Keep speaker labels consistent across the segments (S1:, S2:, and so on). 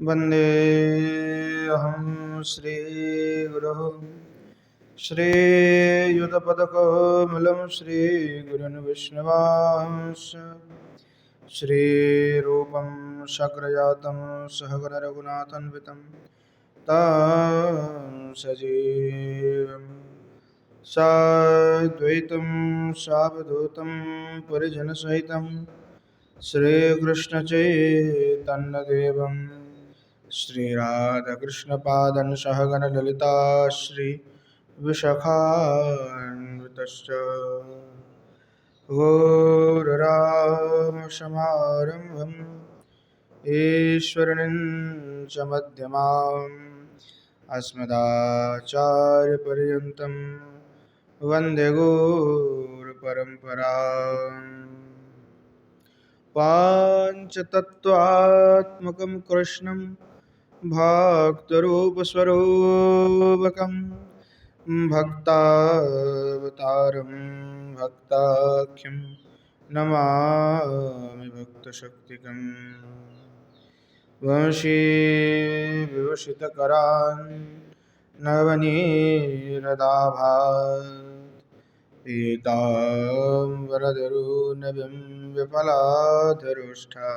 S1: वन्देऽहं श्रीगुरुः श्रीयुतपदकमलं श्रीगुरुन् विष्णुवांश श्रीरूपं शक्रजातं सहगणरघुनाथान्वितं तं सजीवं साद्वैतं सावधूतं परिजनसहितं श्रीकृष्णचैतन्यदेवं श्रीराधाकृष्णपादं सहगणललिता श्रीविशाखान्वितश्च गौररामसमारम्भम् ईश्वरं च मध्यमाम् अस्मदाचार्यपर्यन्तं वन्दे गुरुपरम्पराम् पाञ्चतत्त्वात्मकं कृष्णं भक्तरूपस्वरूपकं भक्तावतारं भक्ताख्यं नमामि भक्तशक्तिकम् वंशीविवसितकरान् नवनीरदाभात् पीताम्बरधरोनभिं विफलाधरोष्ठा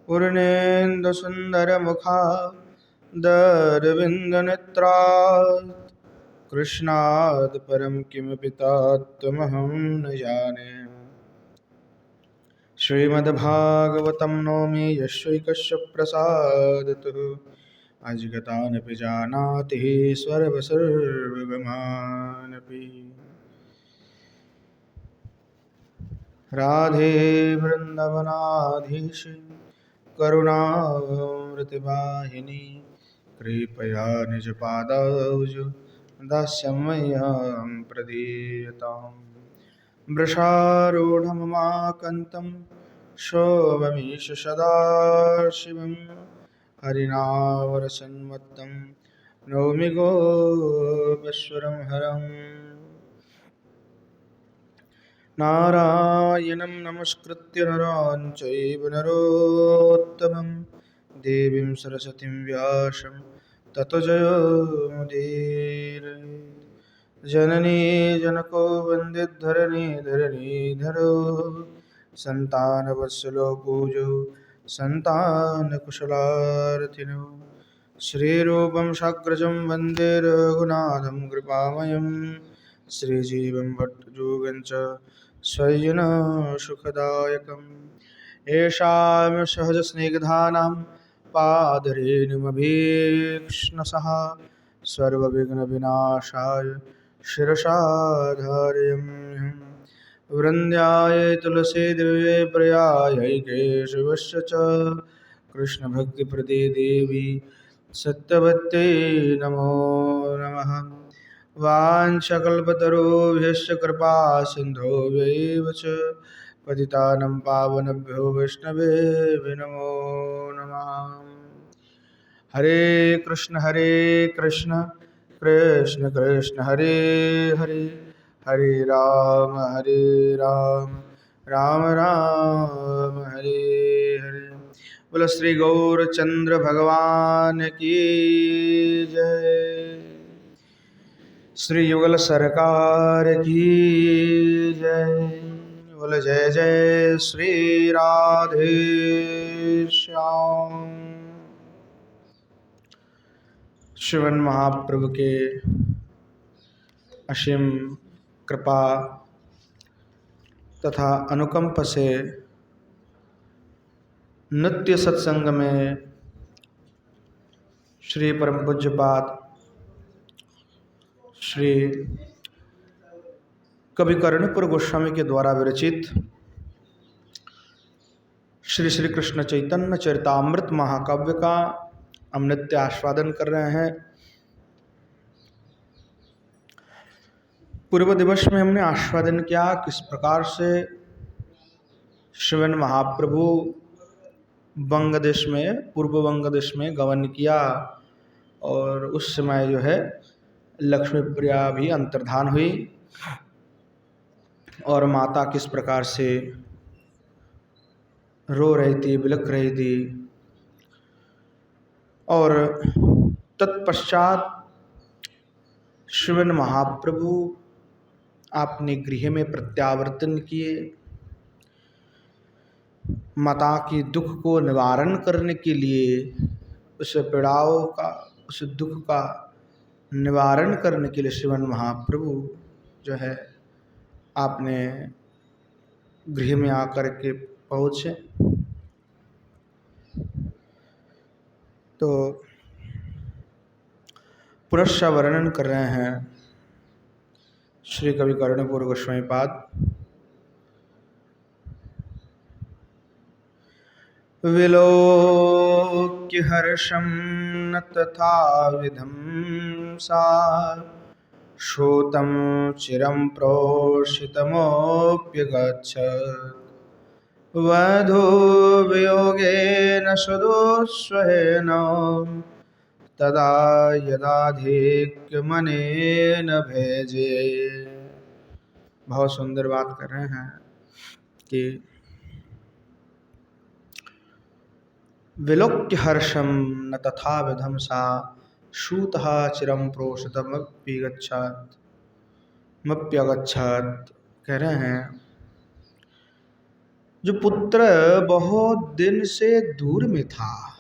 S1: पूर्णेन्दुसुन्दरमुखा दरविन्दनेत्रात् कृष्णात् परं किमपि तत्त्वमहं न जाने। श्रीमद्भागवतं नौमि यस्यैकस्य प्रसादतः अजिगतानपि जानाति सर्वगमानपि। राधे वृन्दावनाधीश करुणामृतवाहिनी कृपया निजपादाब्ज दास्यमह्यं प्रदीयताम्। वृषारूढममाकन्तं शोभमीश सदाशिवं हरिनामरसन्मत्तं नौमि गोपीश्वरं हरम्। नारायणं नमस्कृत्य नरं चैव नरोत्तमं देवीं सरस्वतीं व्यासं ततो जयमुदीरये। जननी जनको वन्दिद्धरणीधरणीधरो सन्तानवत्सलो पूजो सन्तानकुशलार्थिनो। श्रीरूपं साग्रजं वन्दे रघुनाथं कृपामयं श्रीजीवं भट्टयोगं च स्वयंसुखदायकम्। येषां सहजस्निग्धानां पादरेणुमभीक्ष्णसः सर्वविघ्नविनाशाय शिरसा धारयाम्यहम्। वृन्द्याय तुलसीदेव्यै प्रियायै केशवस्य च कृष्णभक्तिप्रदे देवी सत्यवत्यै नमो नमः। वाञ्छकल्पतरुभ्यश्च कृपा सिन्धुभ्यैव च पतितानं पावनेभ्यो वैष्णवेभ्यो नमो नमः। हरे कृष्ण कृष्ण कृष्ण हरे हरे हरे राम राम राम हरे हरे। बोलो श्री गौरचंद्र भगवान की जय। श्री युगल सरकार की जय। बोलो जय जय श्री राधे श्याम। श्रीवन महाप्रभु के असीम कृपा तथा अनुकंप से नित्य सत्संग में श्री परम पूज्यपाद श्री कवि कर्णपुर गोस्वामी के द्वारा विरचित श्री श्री कृष्ण चैतन्य चरितामृत महाकाव्य का हम नित्य आस्वादन कर रहे हैं। पूर्व दिवस में हमने आस्वादन किया किस प्रकार से श्रीमन महाप्रभु वंग देश में पूर्व वंग देश में गमन किया और उस समय जो है लक्ष्मी प्रिया भी अंतर्धान हुई और माता किस प्रकार से रो रही थी, बिलख रही थी। और तत्पश्चात श्रीमन महाप्रभु आपने गृह में प्रत्यावर्तन किए। माता की दुख को निवारण करने के लिए, उस पीड़ाओं का, उस दुख का निवारण करने के लिए श्रीमन महाप्रभु जो है आपने गृह में आकर के पहुँचे। तो पुरुष का वर्णन कर रहे हैं श्री कवि कर्णपुर गोस्वामी पाद। विलोक्य हर्षं न तथा विधं सा श्रुतं चिरं प्रोषितमोऽप्यगच्छत् वधू वियोगेन सुदुःसहेन तदा यदाधिक्यमनेन भेजे। बहुत सुंदर बात कर रहे हैं कि विलोक्य हर्षम न तथा विधम सा शूतः चिरम प्रोषितमप्यगच्छत्। कह रहे हैं जो पुत्र बहुत दिन से दूर में था,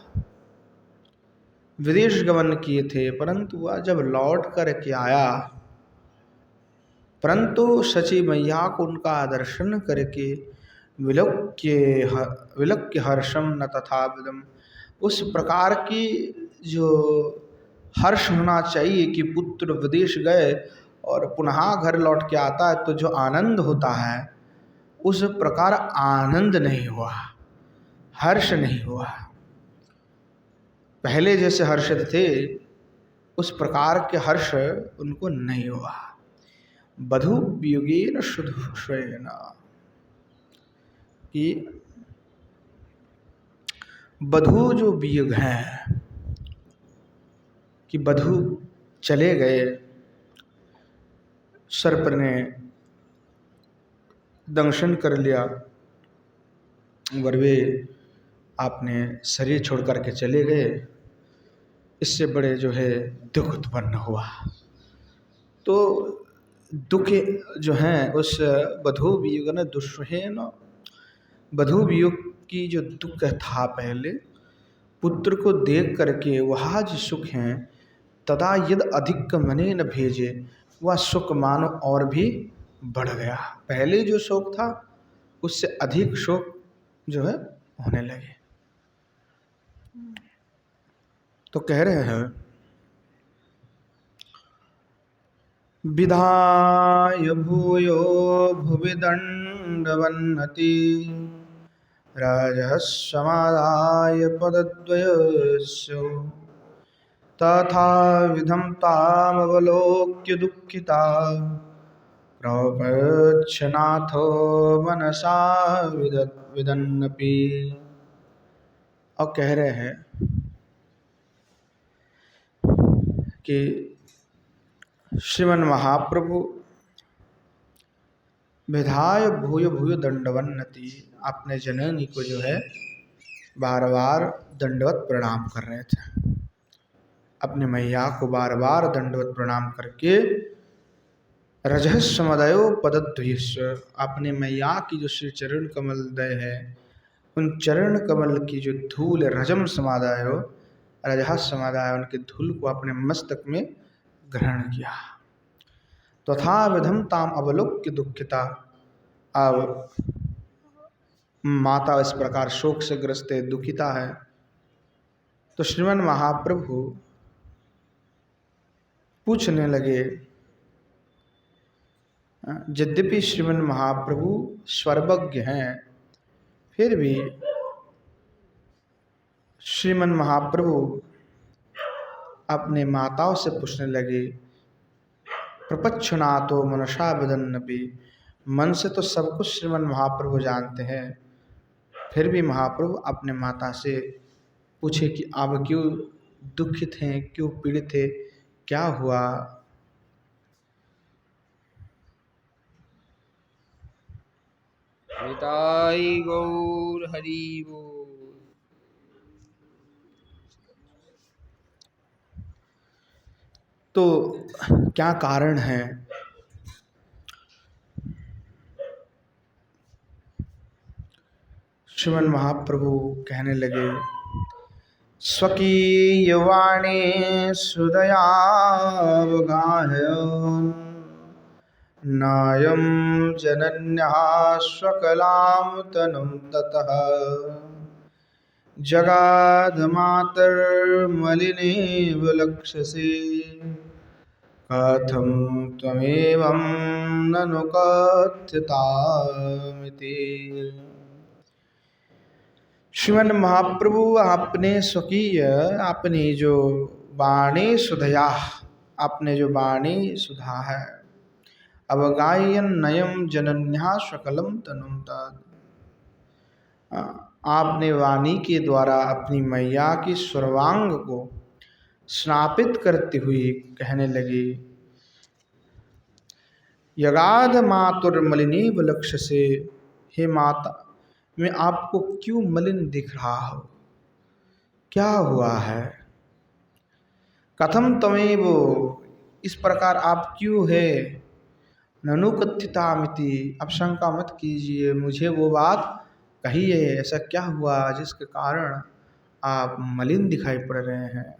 S1: विदेश गमन किए थे, परंतु वह जब लौट कर के आया, परंतु सची मैया को उनका दर्शन करके विलोक्य हर्षम न तथा विधम, उस प्रकार की जो हर्ष होना चाहिए कि पुत्र विदेश गए और पुनः घर लौट के आता है तो जो आनंद होता है, उस प्रकार आनंद नहीं हुआ, हर्ष नहीं हुआ। पहले जैसे हर्षित थे उस प्रकार के हर्ष उनको नहीं हुआ। बधू वियोगेन सुदुःसहेन, कि बधू जो वियोग हैं, कि बधू चले गए, सर्प ने दंशन कर लिया, वे आपने शरीर छोड़ करके चले गए, इससे बड़े जो है दुख उत्पन्न हुआ। तो दुख जो हैं उस बधू वियोग न दुःसहेन, बधू वियोग की जो दुख था पहले, पुत्र को देख करके वह जो सुख हैं, तदा यद अधिक मने न भेजे, वह सुख मानो और भी बढ़ गया। पहले जो शोक था उससे अधिक शोक जो है होने लगे। तो कह रहे हैं विधाय भूयो भुवि दंडवन्नति राजसमादाय पदद्वयस्य तथा विधं तामवलोक्य दुःखिता प्रपच्छनाथो मनसा विदन्नपि। और कह रहे हैं कि श्रीमन महाप्रभु विधाय भूय भूय दंडवन्नति, अपने जननी को जो है बार बार दंडवत प्रणाम कर रहे थे, अपने मैया को बार बार दंडवत प्रणाम करके रजसमदयो पदद्वयस्य, अपने मैया की जो श्री चरण कमल दय है, उन चरण कमल की जो धूल रजम समादायो, रजहस समादाय, उनके धूल को अपने मस्तक में ग्रहण किया। तथा विधम ताम अवलोक्य दुखिता, अब माता इस प्रकार शोक से ग्रस्त है, दुखिता है। तो श्रीमन महाप्रभु पूछने लगे, यद्यपि श्रीमन महाप्रभु सर्वज्ञ हैं, फिर भी श्रीमन महाप्रभु अपने माताओं से पूछने लगे, प्रपच्छनातो मनसा विदन्नपि, मन से तो सब कुछ श्रीमन महाप्रभु जानते हैं, फिर भी महाप्रभु अपने माता से पूछे कि आप क्यों दुखित हैं, क्यों पीड़ित थे, क्या हुआ।
S2: निताई गौर हरि बोल।
S1: तो क्या कारण है? श्रीमन महाप्रभु कहने लगे, स्वकीय वाणी सुदयावगाह्य नायं जनन्यः स्वकलां तनुं ततः जगाधमातर्मलिनेव लक्ष्यसे कथं त्वमेवं ननु कथ्यतामिति। श्रीमन महाप्रभु आपने स्वकीय, आपने जो वाणी सुधया, आपने जो वाणी सुधा है, अवगायन नयम जनन्या शकलम तनुम तद, आपने वाणी के द्वारा अपनी मैया की सर्वांग को स्नापित करते हुए कहने लगे, यगाध मातुर्मलिनी लक्ष्य से, हे माता मैं आपको क्यों मलिन दिख रहा हूँ, क्या हुआ है? कथम तमेव, इस प्रकार आप क्यों है? ननु कथितामिति, अब शंका मत कीजिए, मुझे वो बात कहिए, ऐसा क्या हुआ जिसके कारण आप मलिन दिखाई पड़ रहे हैं?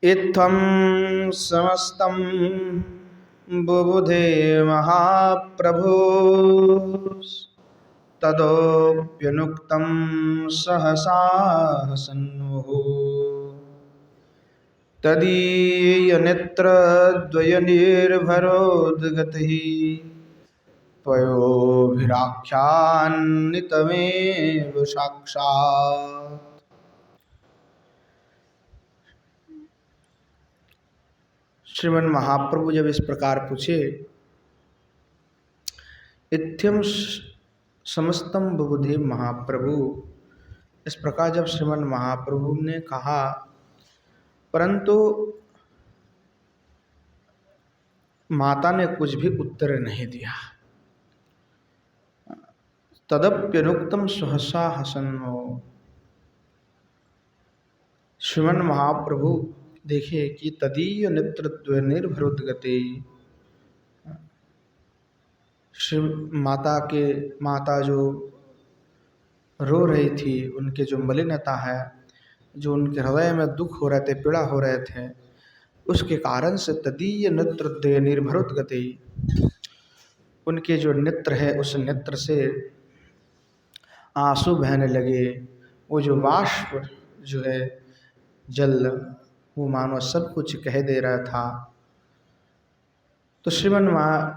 S1: इत्थं समस्तं बुबुधे महाप्रभु तदोप्यनुक्तं सहसा हसन्मुः तदीयनेत्रद्वयनिर्भरोद्गतैः पयोभिराख्यान्वितमेव साक्षात्। श्रीमन महाप्रभु जब इस प्रकार पूछे, इत्थम समस्तम बुबुधे महाप्रभु, इस प्रकार जब श्रीमन महाप्रभु ने कहा, परंतु माता ने कुछ भी उत्तर नहीं दिया। तदप्यनुक्तम सहसा हसन्नो, श्रीमन महाप्रभु देखिए कि तदीय नेत्रद्वय निर्भरोद्गते, श्री माता जो रो रही थी, उनके जो मलिनता है, जो उनके हृदय में दुख हो रहे थे, पीड़ा हो रहे थे, उसके कारण से तदीय नेत्रद्वय निर्भरोद्गते, उनके जो नेत्र है उस नेत्र से आंसू बहने लगे। वो जो बाष्प जो है जल, वो मानो सब कुछ कह दे रहा था। तो श्रीमन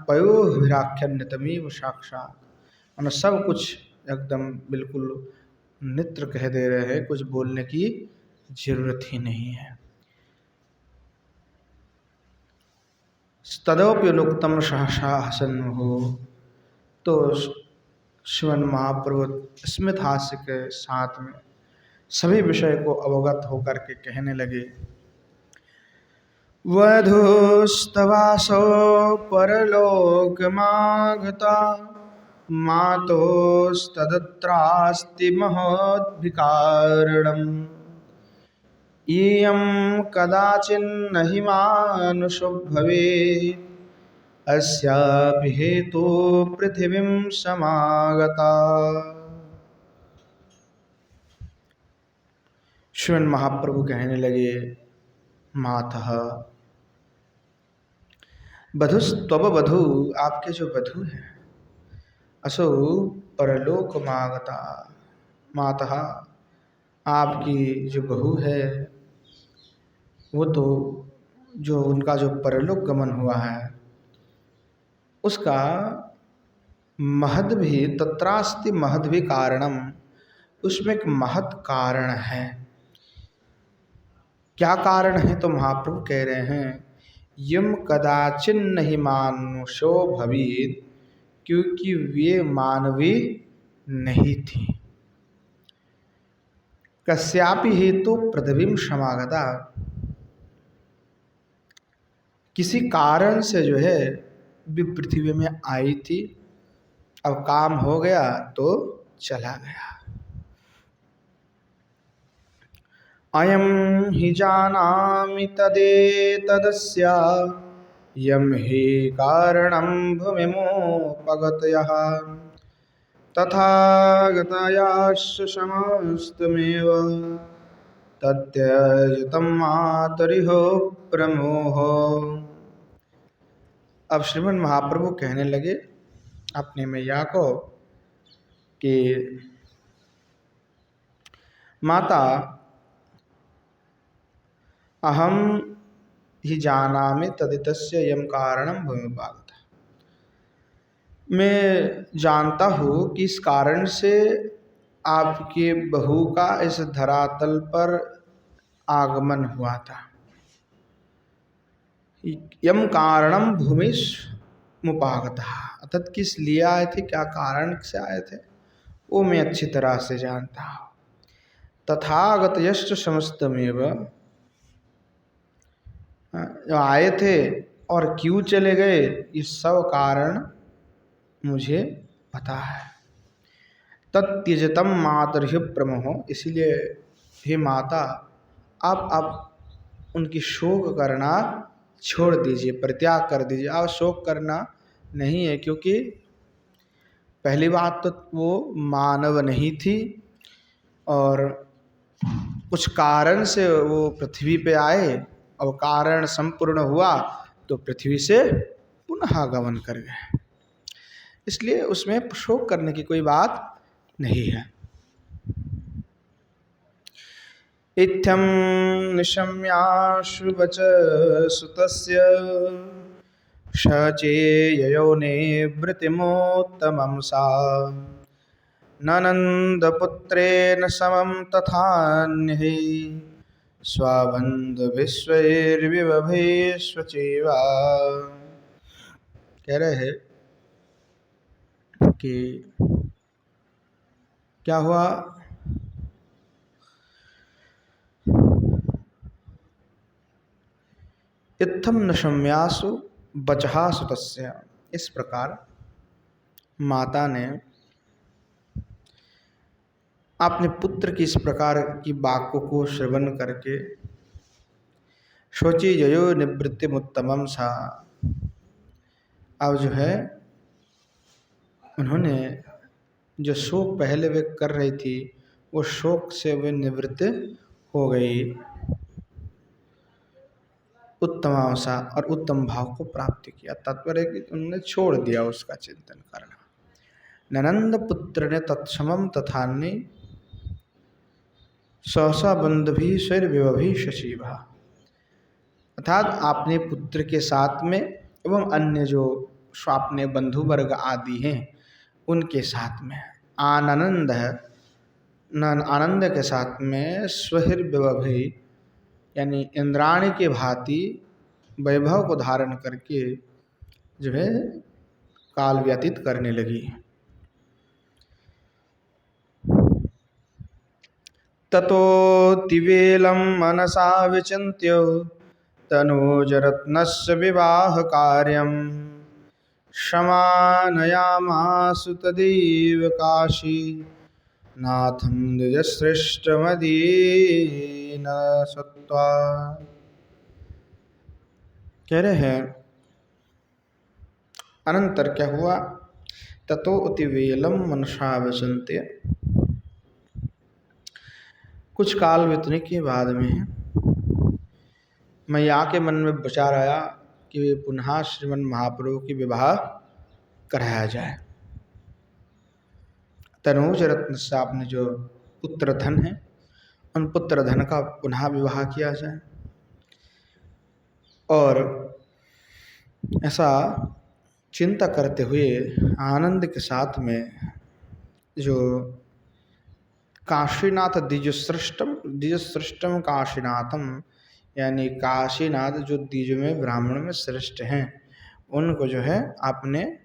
S1: पयोभिराख्यान्वितमेव साक्षात्, मानो सब कुछ एकदम बिल्कुल नेत्र कह दे रहे हैं, कुछ बोलने की जरूरत ही नहीं है। तदोप्यनुक्तम सहसा हसन्मुः, तो श्रीमन महाप्रभु स्मित हास्य के साथ में सभी विषय को अवगत होकर के कहने लगे, वधूस्तवासो परलोकमागता मातोस्तदत्रास्ति महोद्भिकारणम् इयं कदाचिन्न हि मानुषो भवेत् अस्यापि हेतु पृथिवीं समागता। श्रीमन महाप्रभु कहने लगे, मातः वधुस्तव वधु, आपके जो वधु हैं, असो परलोक मागता, मातः आपकी जो बहू है वो तो जो उनका जो परलोक गमन हुआ है उसका महद भी तत्रास्ति महद भी कारणम, उसमें एक महत् कारण है। क्या कारण है? तो महाप्रभु कह रहे हैं, यम कदाचिन्न हि मानुषो भवेत्, क्योंकि वे मानवी नहीं थी। कस्यापि हेतु पृथ्वीं समागता, किसी कारण से जो है वे पृथ्वी में आई थी, अब काम हो गया तो चला गया। अयं हि जानामि तदेतदस्य यं हि कारणं भूमिमुपगतयः तथागतयाश्च समस्तमेव तत्यजितं मातरिहो प्रमोहो। अब श्रीमन महाप्रभु कहने लगे अपने मैया को कि माता, अहम ही जानामि तदितस्य यम कारणम भूमिपागतः, मैं जानता हूँ कि इस कारण से आपके बहू का इस धरातल पर आगमन हुआ था। यम कारणम भूमिश मुपागतः, अर्थात किस लिए आए थे, क्या कारण से आए थे, वो मैं अच्छी तरह से जानता हूँ। तथागतयश्च समस्तमेव, आए थे और क्यों चले गए, ये सब कारण मुझे पता है। तत्यजतम मातर्हि प्रमोह, इसीलिए हे माता, आप उनकी शोक करना छोड़ दीजिए, परित्याग कर दीजिए। आप शोक करना नहीं है, क्योंकि पहली बात तो वो मानव नहीं थी और कुछ कारण से वो पृथ्वी पे आए और कारण संपूर्ण हुआ तो पृथ्वी से पुनः गमन कर गए, इसलिए उसमें शोक करने की कोई बात नहीं है। इत्थं निशम्याशु वच सुतस्य शचेययो निवृत्तिमोत्तमं सा ननन्दपुत्रेण समं तथान्यैः स्वबन्धुविश्वैर्विवभैश्वचैव। कह रहे हैं कि क्या हुआ, इत्थम नशम्यासु बचहा सुतस्य, इस प्रकार माता ने अपने पुत्र की इस प्रकार की वाक्यों को श्रवण करके शोची जयो निवृत्तिमुत्तमं सा, अब जो है उन्होंने जो शोक पहले वे कर रही थी वो शोक से वे निवृत्त हो गई, उत्तम सा, और उत्तम भाव को प्राप्त किया। तात्पर्य कि उन्होंने छोड़ दिया उसका चिंतन करना। ननंद पुत्र ने तत्समम तथान्य सहसा बंधुभी स्वैर विवभी शशिभा, अर्थात अपने पुत्र के साथ में एवं अन्य जो अपने बंधु वर्ग आदि हैं उनके साथ में आनंद है, आनंद के साथ में स्वहिर विवभी, यानी इंद्राणी के भांति वैभव को धारण करके जो है काल व्यतीत करने लगी। ततोतिवेलं मनसा विचिन्त्य तनूजरत्नस्य विवाह कार्यं समानयामासु तदेव काशी नाथं द्विजश्रेष्ठमदीन सत्वा। कह रहे हैं अनंतर क्या हुआ, ततो अतिवेलम मनसा विचिन्त्य, कुछ काल बीतने के बाद में मैया के मन में विचार आया कि वे पुनः श्रीमन महाप्रभु की विवाह कराया जाए। तनूज रत्न से आपने जो पुत्र धन है उन पुत्र धन का पुनः विवाह किया जाए, और ऐसा चिंता करते हुए आनंद के साथ में जो काशीनाथ द्विजश्रेष्ठम काशीनाथम, यानी काशीनाथ जो द्विज में ब्राह्मण में श्रेष्ठ हैं उनको जो है आपने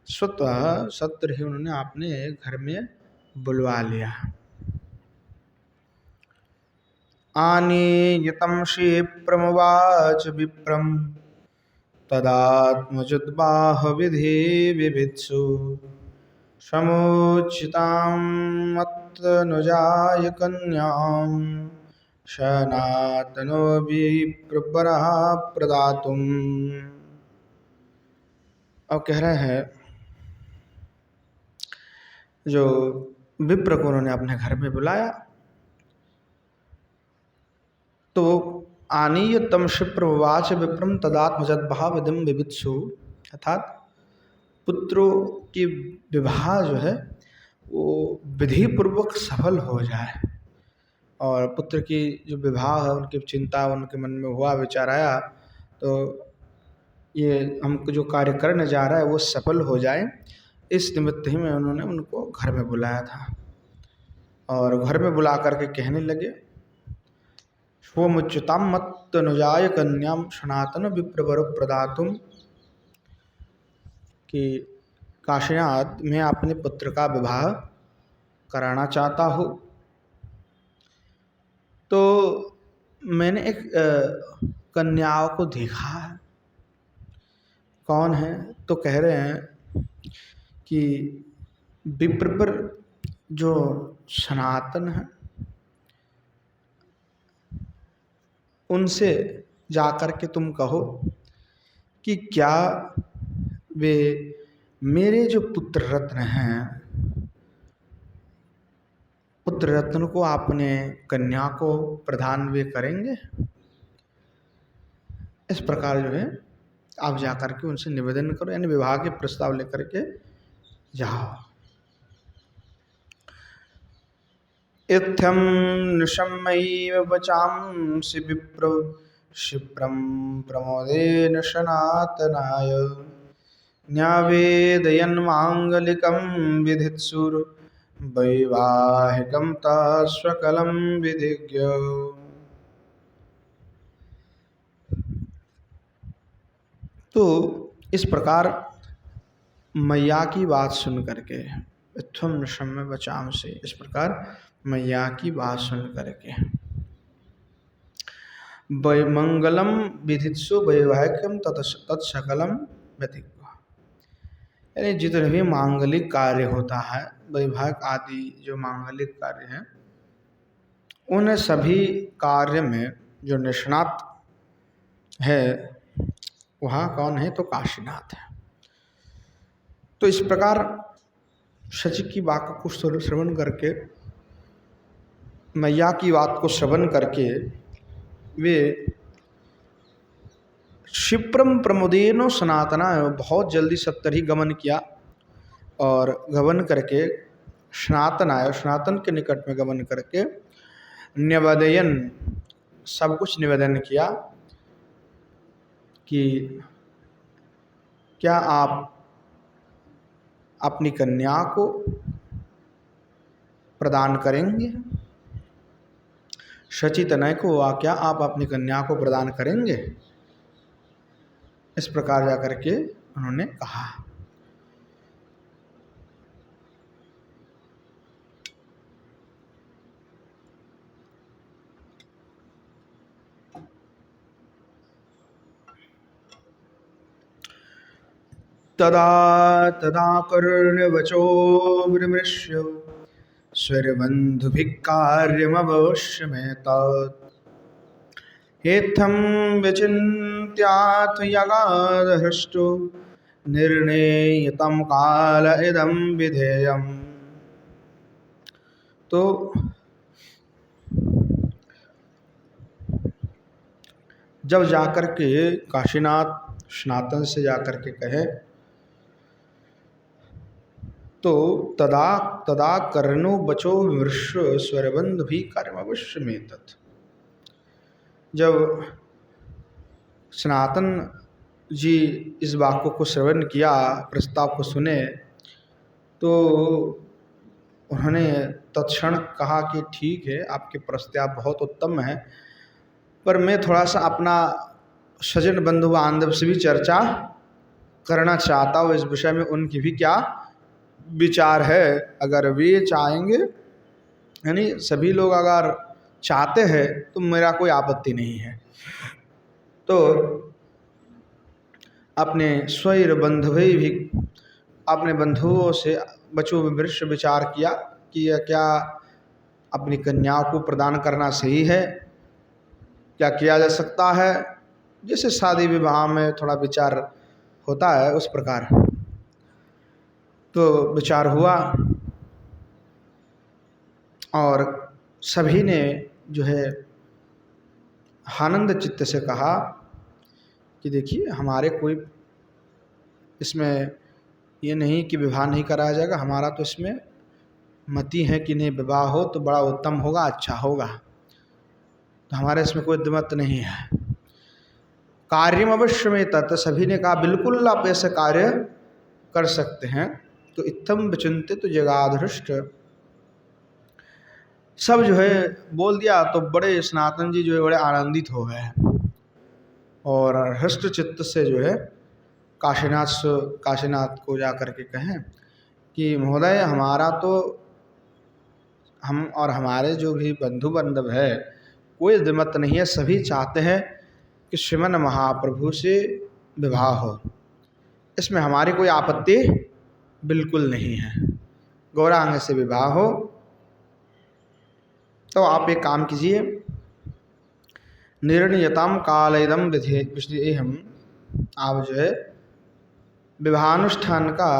S1: स्वतः सत्र ही उन्होंने अपने घर में बुलवा लिया। आनीयतं क्षिप्रमुवाच विप्रम तदात्मजुद्बाह विधि विभित्सु समुचितां मत्तनुजाय कन्यां सनातनो विप्रवरः प्रदातुम्। अब कह रहे हैं जो विप्र को उन्होंने अपने घर में बुलाया तो आनीय तम क्षिप्रवाच विप्रम तदात्मजद्भावदिम विवित्सु, अर्थात पुत्रों की विवाह जो है वो विधि पूर्वक सफल हो जाए और पुत्र की जो विवाह है उनकी चिंता उनके मन में हुआ, विचार आया तो ये हमको जो कार्य करने जा रहा है वो सफल हो जाए, इस निमित्त ही में उन्होंने उनको घर में बुलाया था। और घर में बुला करके कहने लगे स्वमुच्युताम मत अनुजाय कन्याम सनातन विप्रवर प्रदातुम, कि काशीनाथ मैं अपने पुत्र का विवाह कराना चाहता हूँ। तो मैंने एक कन्याओं को देखा है। कौन है? तो कह रहे हैं कि विप्र पर जो सनातन है उनसे जाकर के तुम कहो कि क्या वे मेरे जो पुत्र रत्न हैं, पुत्र रत्न को अपने कन्या को प्रदान वे करेंगे। इस प्रकार जो है आप जाकर के उनसे निवेदन करो, यानी विवाह के प्रस्ताव लेकर के जाओ। इत्थम निशम्यैव वचांसि विप्र क्षिप्रं प्रमोदेन सनातनाय, न्यावेदयन् मांगलिकं विधित्सुर वैवाहिकं तस्वकलं विधिज्ञ। तो इस प्रकार मैया की बात सुन करके, इत्थम निशम्य वचाम से, इस प्रकार मैया की बात सुन करके मंगलम विधित्सु वैवाहिकम तत्सकलम व्यतिज्ञ, यानी जितने भी मांगलिक कार्य होता है, वैवाहिक आदि जो मांगलिक कार्य हैं, उन सभी कार्य में जो निष्णात है वहाँ कौन है? तो काशीनाथ है। तो इस प्रकार शची की वाक्य को श्रवण करके, मैया की बात को श्रवण करके वे क्षिप्रम प्रमुदेनो सनातना, बहुत जल्दी सत्तर ही गमन किया और गमन करके सनातन आयो, सनातन के निकट में गमन करके निवेदयन, सब कुछ निवेदन किया कि क्या आप अपनी कन्या को प्रदान करेंगे, शची तनय को, क्या आप अपनी कन्या को प्रदान करेंगे? इस प्रकार जाकर के उन्होंने कहा। तदा तदा कर्णवचो विमृश्य स्वरबन्धुभिः कार्यमवश्यमेतत्, हेत्थं विचिन्त्याथ यगादहृष्टो निर्णेयतं काल इदं विधेयम्। तो जब जाकर के काशीनाथ सनातन से जाकर के कहे तो तदा तदा कर्णो बचो विमृश्य स्वरबंध भी कार्यमवश्य में तत्, जब सनातन जी इस वाक्य को श्रवण किया, प्रस्ताव को सुने, तो उन्होंने तत्क्षण कहा कि ठीक है, आपके प्रस्ताव बहुत उत्तम है, पर मैं थोड़ा सा अपना सजन बंधु बांधव से भी चर्चा करना चाहता हूँ इस विषय में, उनकी भी क्या विचार है। अगर वे चाहेंगे, यानी सभी लोग अगर चाहते हैं तो मेरा कोई आपत्ति नहीं है। तो अपने स्वैर बंधुवे भी, अपने बंधुओं से बचो विमृश्य विचार किया कि यह क्या अपनी कन्याओं को प्रदान करना सही है क्या किया जा सकता है, जैसे शादी विवाह में थोड़ा विचार होता है उस प्रकार। तो विचार हुआ और सभी ने जो है आनंद चित्त से कहा कि देखिए हमारे कोई इसमें ये नहीं कि विवाह नहीं कराया जाएगा, हमारा तो इसमें मति है कि नहीं विवाह हो तो बड़ा उत्तम होगा, अच्छा होगा, तो हमारे इसमें कोई दिमत नहीं है। कार्यम अवश्य में तत्, सभी ने कहा बिल्कुल आप ऐसे कार्य कर सकते हैं। तो इत्थम विचिंतित जगाधृष्ट, सब जो है बोल दिया। तो बड़े सनातन जी जो है बड़े आनंदित हो गए और हृष्ट चित्त से जो है काशीनाथ को जा कर के कहें कि महोदय हमारा तो, हम और हमारे जो भी बंधु बांधव है कोई दिमत नहीं है, सभी चाहते हैं कि श्रीमन महाप्रभु से विवाह हो, इसमें हमारी कोई आपत्ति बिल्कुल नहीं है, गौरांग से विवाह हो। तो आप एक काम कीजिए, निर्णयताम कालेदम विधि, हम आप जो है विवाहानुष्ठान का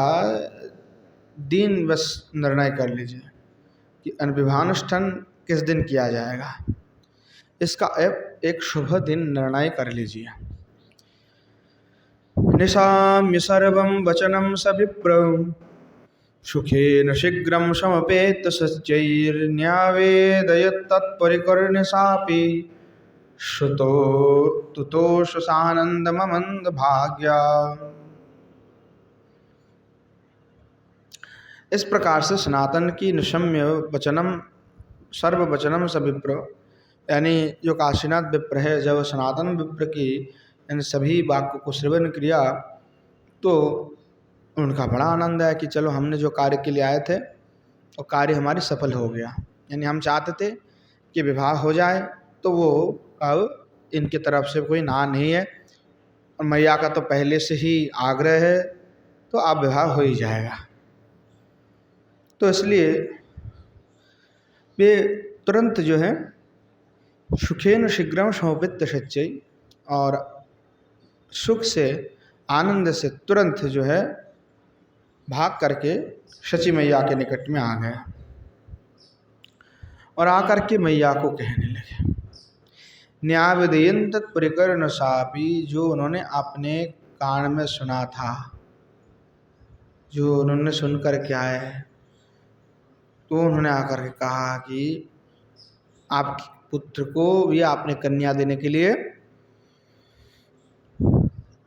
S1: दिन बस निर्णय कर लीजिए कि विवाहानुष्ठान किस दिन किया जाएगा, इसका एक शुभ दिन निर्णय कर लीजिए। निशाम्य सर्वं वचनं स विप्र सुखेन शीघ्रं समपेत सच्चैर्न्यावेदयत् तत्परिकर्णिशापि श्रुतो तुतोष सानंदममंद भाग्या। इस प्रकार से सनातन की निशम्य वचनम सर्व वचनम स विप्र, यानी जो काशीनाथ विप्र है, जब सनातन विप्र की इन सभी वाक्यों को श्रवण किया तो उनका बड़ा आनंद है कि चलो हमने जो कार्य के लिए आए थे और कार्य हमारी सफल हो गया। यानी हम चाहते थे कि विवाह हो जाए, तो वो अब इनकी तरफ से कोई ना नहीं है और मैया का तो पहले से ही आग्रह है, तो अब विवाह हो ही जाएगा। तो इसलिए वे तुरंत जो है सुखेन शीघ्रम समपित सच्चई, और सुख से आनंद से तुरंत जो है भाग करके शची मैया के निकट में आ गया और आकर के मैया को कहने लगे, न्यावेदयन तत्परिकर्ण सापी, जो उन्होंने अपने कान में सुना था, जो उन्होंने सुनकर के आए, तो उन्होंने आकर के कहा कि आपके पुत्र को या अपने कन्या देने के लिए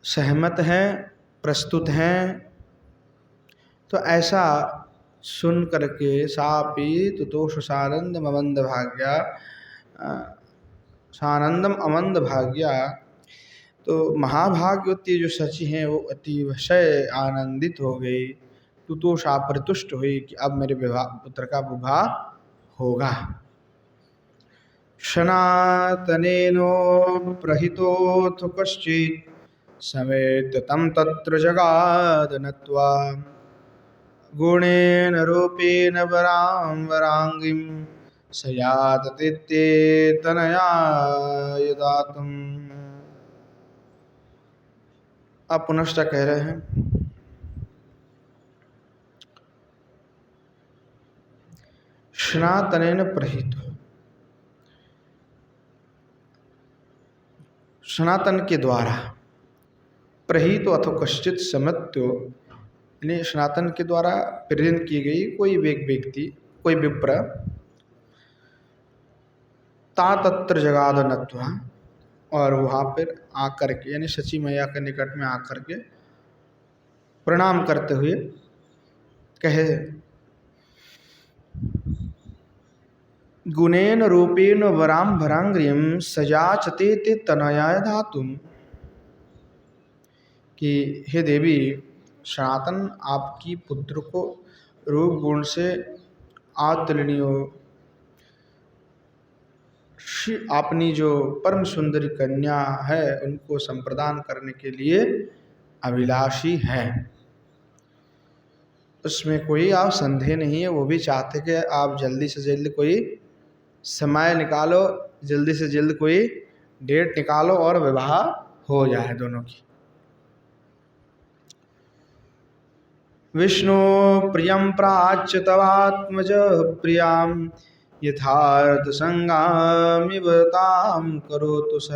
S1: सहमत हैं, प्रस्तुत हैं। तो ऐसा सुन करके सापी तुतोष सानंद अमंद भाग्या, सानंदम अमंद भाग्या, तो महाभाग्यवती जो सची हैं वो अतिशय आनंदित हो गई, तुतोषा प्रतुष्ट हुई कि अब मेरे पुत्र का विवाह होगा। सनातनेनो प्रहितोऽथ कश्चित् समेत तम तत्र जगाद नत्वा गुणेन रूपेण वरां वरांगिं सयातते तनया यदातुम। अब पुनश्च कह रहे हैं, सनातनेन प्रहित, सनातन के द्वारा, प्रहित अथो कश्चित समत्यो, यानी सनातन के द्वारा प्रेरित की गई कोई व्यक्ति, कोई विप्र, ता तत्र जगाद नत्वा, और वहाँ पर आकर के, यानी शची मैया के निकट में आकर के प्रणाम करते हुए कहे, गुणेन रूपेण वराम भरांग्रियम सजाचते ते तनयाय धातुम, कि हे देवी सनातन आपकी पुत्र को रूप गुण से अतुलनीय, अपनी जो परम सुंदरी कन्या है उनको संप्रदान करने के लिए अभिलाषी है, उसमें कोई आप संदेह नहीं है। वो भी चाहते कि आप जल्दी से जल्दी कोई समय निकालो, जल्दी से जल्दी कोई डेट निकालो और विवाह हो जाए दोनों की। विष्णु प्रियं प्राच्य तवात्मज प्रियां यथार्थ संगामिव तां करोतु स।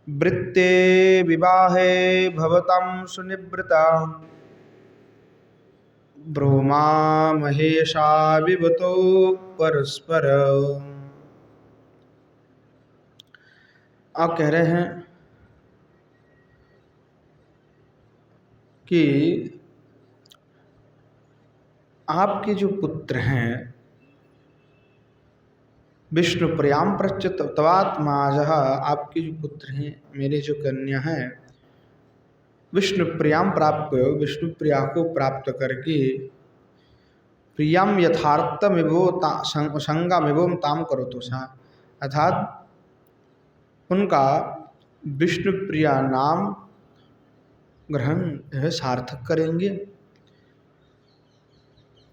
S1: वृत्ते विवाहे भवतां सुनिवृता ब्रूमा महेशा विवतो परस्पर। आप कह रहे हैं कि आपके जो पुत्र हैं विष्णु प्रियाम प्रच्युत तवात्माजः, आपके जो पुत्र हैं, मेरे जो कन्या हैं, विष्णु प्रियाम प्राप्त, विष्णु प्रिया को प्राप्त करके प्रियम यथार्थमिवो संगमिवोम ताम करोतु सा, अर्थात उनका विष्णु प्रिया नाम ग्रहण सार्थक करेंगे।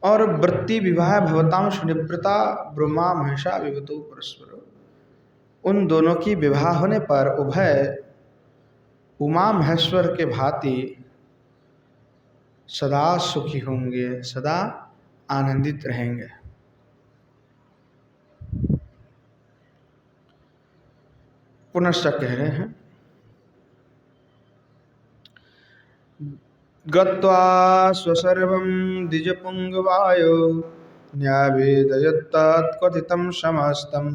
S1: और वृत्ति विवाह भवताम सुनिवृता ब्रह्मा महेशा विवतो परस्पर, उन दोनों की विवाह होने पर उभय उमा महेश्वर के भांति सदा सुखी होंगे, सदा आनंदित रहेंगे। पुनश्च कह रहे हैं गत्वा स्वसर्वं द्विजपुंगवायो न्यावेदयत्तत्कथितं समस्तं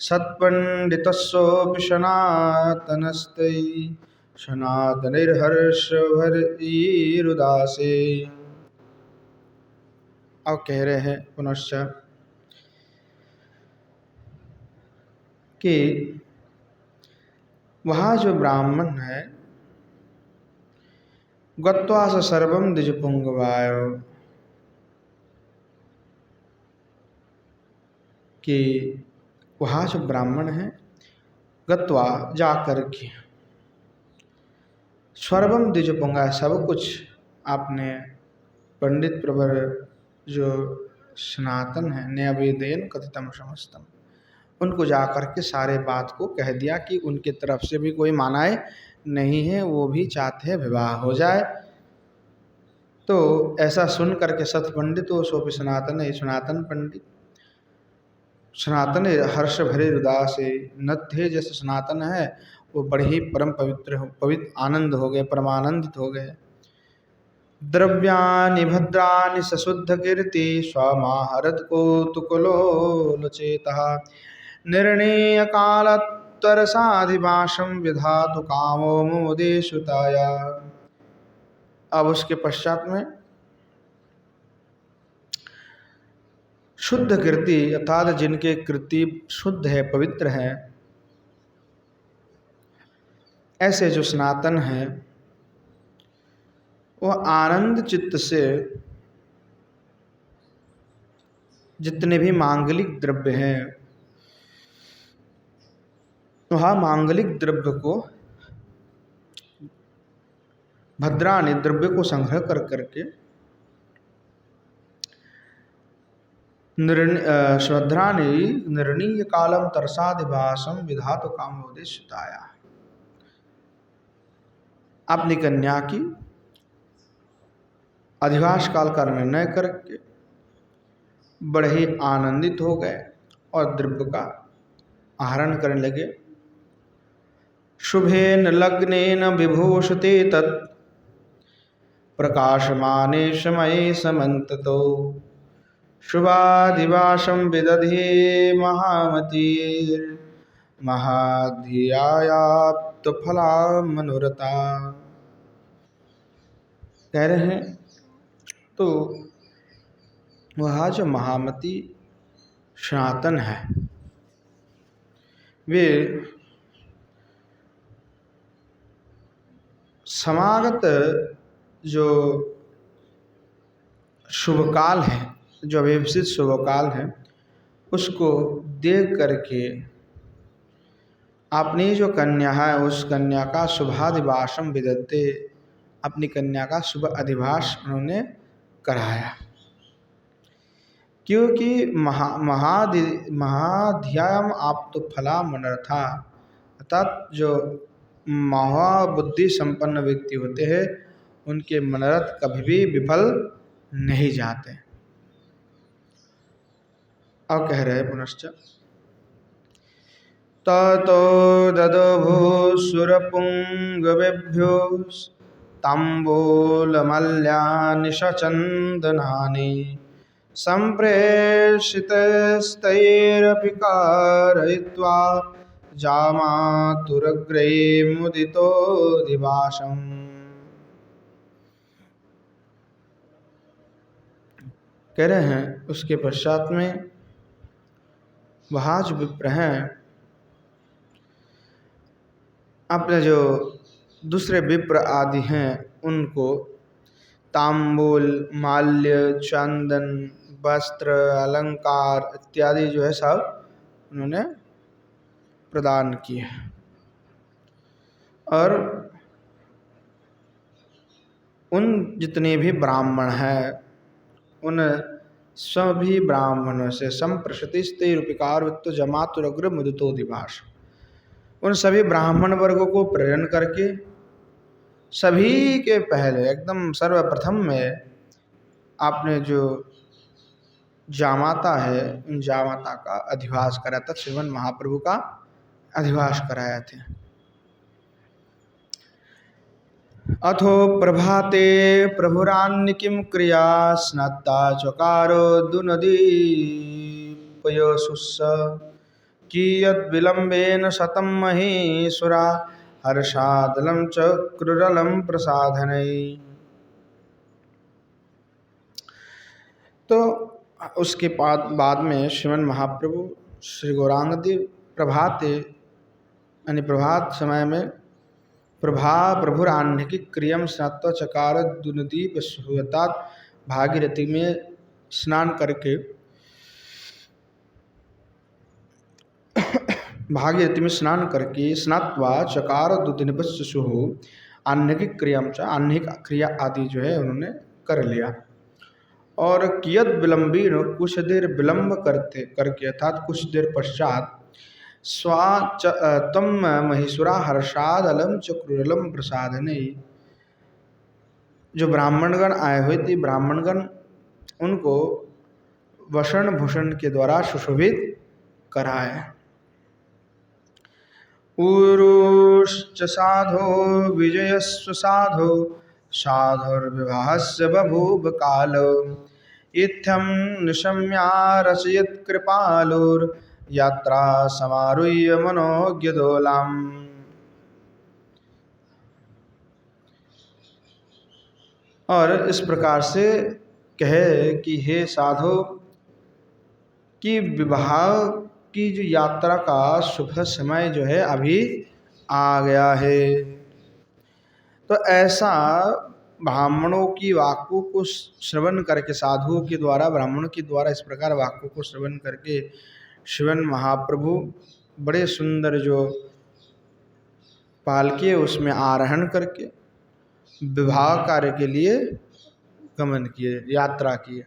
S1: सत्पंडितस्योऽपि सनातनस्ते सनातनिर्हर्षभरीरुदासे। अब कह रहे हैं पुनश्च कि वहाँ जो ब्राह्मण है गत्वा स सर्वम द्विजपुंगवायो, कि वहाँ जो ब्राह्मण है गत्वा जाकर के सर्वम द्विजपुंगा, सब कुछ आपने पंडित प्रवर जो सनातन है न्यावेदयन कथितम समस्तम, उनको जाकर के सारे बात को कह दिया कि उनके तरफ से भी कोई मानाए नहीं है, वो भी चाहते हैं विवाह हो जाए। तो ऐसा सुन करके सत पंडित वो सोपि सनातन है, सनातन पंडित सनातन हर्ष भरे हृदय से नत्थे जैसे सनातन है वो बड़े ही परम पवित्र आनंद हो गए, परमानंदित हो गए। द्रव्यानि भद्रानि सशुद्ध कीर्ति स्वमाहरत कौतुकलोलचेतः निर्णीय कालत्वरसाधिभाषं विधातु कामो मुमुदेशुताया। अब उसके पश्चात में शुद्ध कीर्ति अर्थात जिनके कीर्ति शुद्ध है, पवित्र है, ऐसे जो सनातन है वह आनंद चित्त से जितने भी मांगलिक द्रव्य हैं वह मांगलिक द्रव्य को भद्रानि द्रव्य को संग्रह कर करके श्रद्धानि निर्णीय कालम तरसादिभासम विधातु कामोदेशुताया। अपनी कन्या की अधिवास काल का निर्णय करके बड़े ही आनंदित हो गए और द्रव्य का आहरण करने लगे। शुभेन लग्नेन विभूषते तत् प्रकाशमाने समये समन्ततो शुभाधिवासं विदधे महाधियायाप्त फला मनोरथा। कह रहे हैं तो वह जो महामती सनातन है वे समागत जो शुभ काल है, जो अभिप्सित शुभ काल है, उसको देख करके अपनी जो कन्या है उस कन्या का शुभाधिवासम विदते, अपनी कन्या का शुभ अधिवास उन्होंने कराया। क्योंकि महाध्यायम आप तो फला मनर्था, अर्थात जो महाबुद्धि संपन्न व्यक्ति होते हैं उनके मनोरथ कभी भी विफल नहीं जाते। अब कह रहे पुनश्च ततो ददभूसुरपुङ्गवेभ्यो ताम्बूलमल्यानिशचन्दनानि सम्प्रेषितस्तैरपि कारयित्वा जामातुरग्रे मुदितो दिवासम्। कह रहे हैं उसके पश्चात में वहाँ जो विप्र हैं अपने जो दूसरे विप्र आदि हैं उनको तांबूल, माल्य, चंदन, वस्त्र, अलंकार इत्यादि जो है सब उन्होंने प्रदान किए। और उन जितने भी ब्राह्मण हैं उन सभी ब्राह्मणों से संप्रशतिस्ते रूपिकार वित्त जमातुरग्र मुदितो दिवास, उन सभी ब्राह्मण वर्गों को प्रेरण करके सभी के पहले एकदम सर्वप्रथम में आपने जो जामाता है उन जामाता का अधिवास कराया था, श्रीमन महाप्रभु का अधिवास कराया थे। अथो प्रभाते प्रभुरान्य किम क्रिया स्नात्ता चकारो दुनदीपयोसुस्स कियद विलंबेन शतम महीसुरा हर्षादलम चक्रुरलम प्रसाधनै। तो उसके बाद में श्रीमन महाप्रभु श्री गौरांग देव प्रभाते यानी प्रभात समय में प्रभुरान्य की क्रियम स्नात्वा चकार दुनदीप सुहतात भागीरथी में स्नान करके स्नात्वा चकार दुदिनपस्सुः आह्निक क्रिया आदि जो है उन्होंने कर लिया। और कियद विलंबीन कुछ देर विलंब करके अर्थात कुछ देर पश्चात तम महीसुरा हर्षाद अलम चक्रुरलम प्रसादने, जो ब्राह्मणगण आए हुए थे ब्राह्मणगण उनको वसन भूषण के द्वारा सुशोभित कराए। उरुश्च साधो विजयस्व साधो साधुर्विवाहस्य बभूव कालो इत्थं निशम्या रचयत् कृपालुर यात्रा समारुह्य मनोज्ञदोलाम्। और इस प्रकार से कहे कि हे साधु कि विवाह की जो यात्रा का शुभ समय जो है अभी आ गया है। तो ऐसा ब्राह्मणों की वाक्यों को श्रवण करके साधुओं के द्वारा ब्राह्मणों के द्वारा इस प्रकार वाक्यों को श्रवण करके श्रीमन महाप्रभु बड़े सुंदर जो पालकी उसमें आरोहण करके विवाह कार्य के लिए गमन किए, यात्रा किए।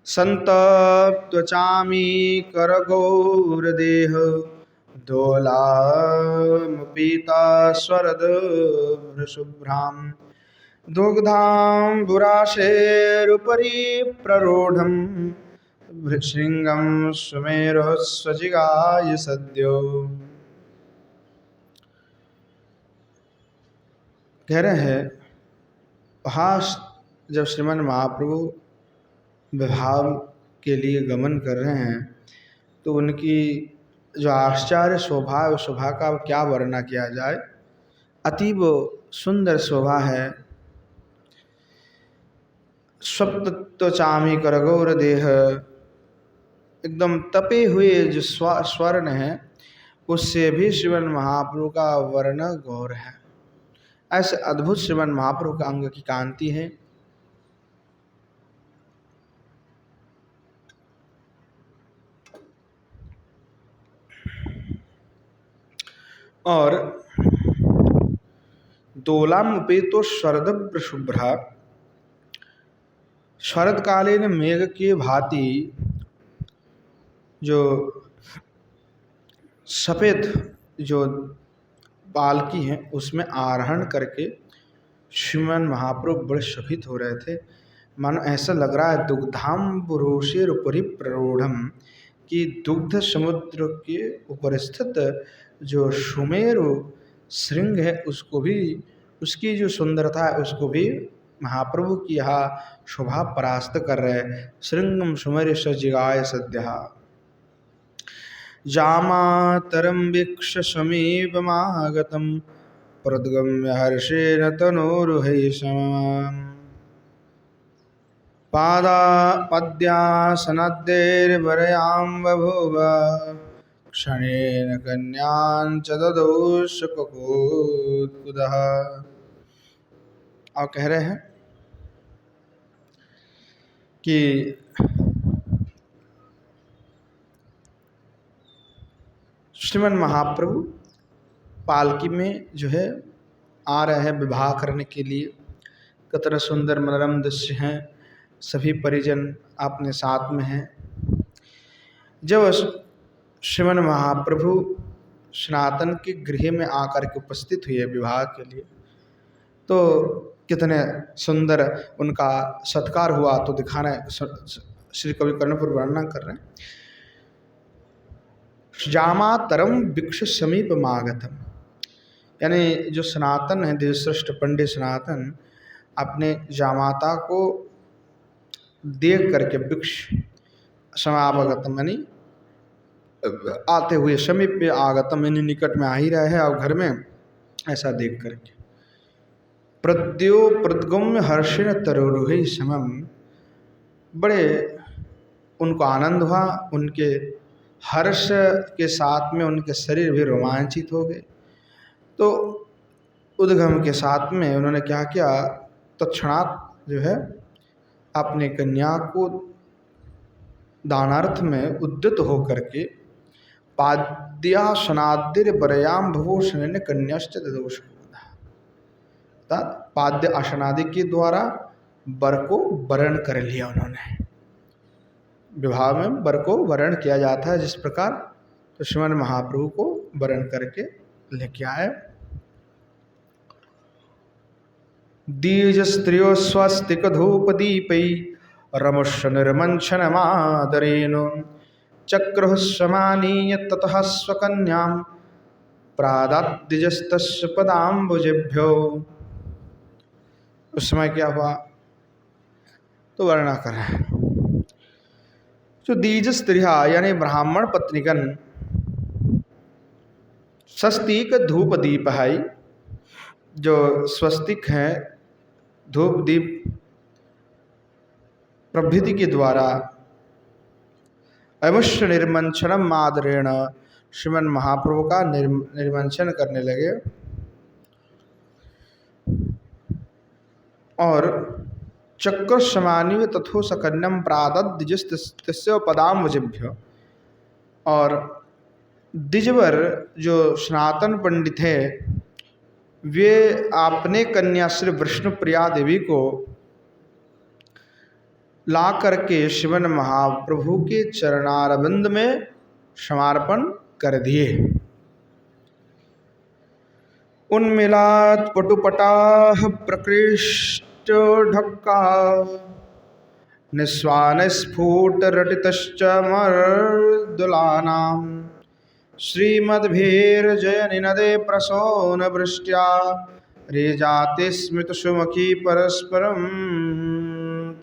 S1: संतप्त्वचामी करगौरदेह दोलामपीता स्वरदभृशुभ्रां दुग्धाम्बुराशेरुपरि प्ररूढं भृशृंगं सुमेरो स्वजिगाय सद्यो। कह रहे हैं वहाँ जब श्रीमन महाप्रभु विवाह के लिए गमन कर रहे हैं तो उनकी जो आश्चर्य शोभा है उस शोभा का क्या वर्णना किया जाए। अतीब सुंदर शोभा है। स्वप्तचामी करगौर देह, एकदम तपे हुए जो स्वर्ण है उससे भी श्रीमन महाप्रभु का वर्ण गौर है। ऐसे अद्भुत श्रीमन महाप्रभु का अंग की कांति है। और दोलामुपेतो स्वरदभ्र शुभ्रा, शरदकालीन मेघ की भांति जो सफ़ेद जो पालकी है उसमें आरोहण करके श्रीमान महाप्रभु बड़े शोभित हो रहे थे। मानो ऐसा लग रहा है दुग्धाम्बुरोषेर उपरि प्ररूढ़म, कि दुग्ध समुद्र के ऊपर स्थित जो सुमेरु श्रृंग है उसको भी, उसकी जो सुंदरता है उसको भी महाप्रभु की यहाँ शोभा परास्त कर रहे। श्रृंगम सुमेर सजिगाय सद्यः जामातरम वीक्ष समीपमागतम प्रद्गम्य हर्षेण तनोरुहैषमाम् पद्यासनद्दैर्वरयां बभूव क्षणेन कन्यां च ददौ शुककुकुदः। और कह रहे हैं कि श्रीमन महाप्रभु पालकी में जो है आ रहे हैं विवाह करने के लिए। कितना सुंदर मनोरम दृश्य हैं, सभी परिजन अपने साथ में हैं। जब श्रीमन महाप्रभु सनातन के गृह में आकर के उपस्थित हुए विवाह के लिए, तो कितने सुंदर उनका सत्कार हुआ, तो दिखाना श्री कवि कर्णपुर वर्णन कर रहे हैं। जामातरम वीक्ष समीपमागतम, यानी जो सनातन है, देवश्रेष्ठ पंडित सनातन अपने जामाता को देख करके, वृक्ष समागतम यानी आते हुए, समीप में आगतम यानी निकट में आ ही रहे हैं और घर में, ऐसा देख करके प्रद्गम्य हर्षेण तरोरुहै समम, बड़े उनको आनंद हुआ, उनके हर्ष के साथ में उनके शरीर भी रोमांचित हो गए। तो उद्गम के साथ में उन्होंने क्या किया, तत्क्षणात जो है अपने कन्या को दानार्थ में उद्यत होकर के पाद्यासनाद्य बरयाम भवोषण कन्याश्च ददोष, पाद्य आसनादि के द्वारा वर को वरण कर लिया उन्होंने। विवाह में वर को वरण किया जाता है जिस प्रकार, तो श्रीमान महाप्रभु को वरण करके लेके आए। दीज स्त्रियो स्वस्तिक धूप दीपै रमुष निर्मंशन मादरेण चक्रुः समानीय ततः स्वकन्यां प्रादाद्दिजस्तस्य पदाम्बुजेभ्यो। उस समय क्या हुआ, तो वर्णना कर रहे हैं। जो दीज स्त्रिया यानी ब्राह्मण पत्निगण स्वस्तिक धूप दीप है, जो स्वस्तिक है धूप दीप प्रभृति के द्वारा अवश्य निर्मंशनम आदरेण, श्रीमन महाप्रभु का निर्मंशन करने लगे और चक्र समानीय तथो सकन्यम प्रादद्दिजस्तस्य पदाम्बुजेभ्यो, और द्विजवर जो सनातन पंडित है वे अपने कन्या श्री विष्णुप्रिया देवी को ला करके श्रीमन महाप्रभु के चरणारविंद में समर्पण कर दिए। उन्मिलात पटुपटाह प्रकृष्ट ढक्का निस्वान स्फुट रटितश्च मर्दुलानाम श्रीमद्भीर जय निनदे प्रसोन वृष्ट्या रेजाते स्मित सुमुखी परस्परम।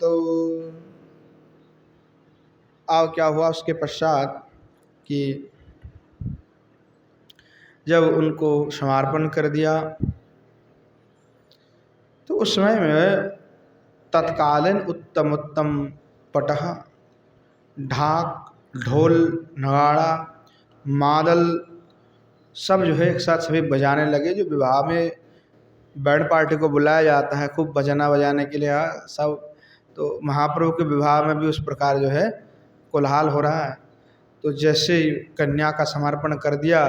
S1: तो अब क्या हुआ उसके पश्चात कि जब उनको समर्पण कर दिया, तो उस समय में तत्कालीन उत्तम उत्तम पटह, ढाक, ढोल, नगाड़ा, मादल सब जो है एक साथ सभी बजाने लगे। जो विवाह में बैंड पार्टी को बुलाया जाता है खूब बजाना बजाने के लिए सब, तो महाप्रभु के विवाह में भी उस प्रकार जो है कोलाहल हो रहा है। तो जैसे ही कन्या का समर्पण कर दिया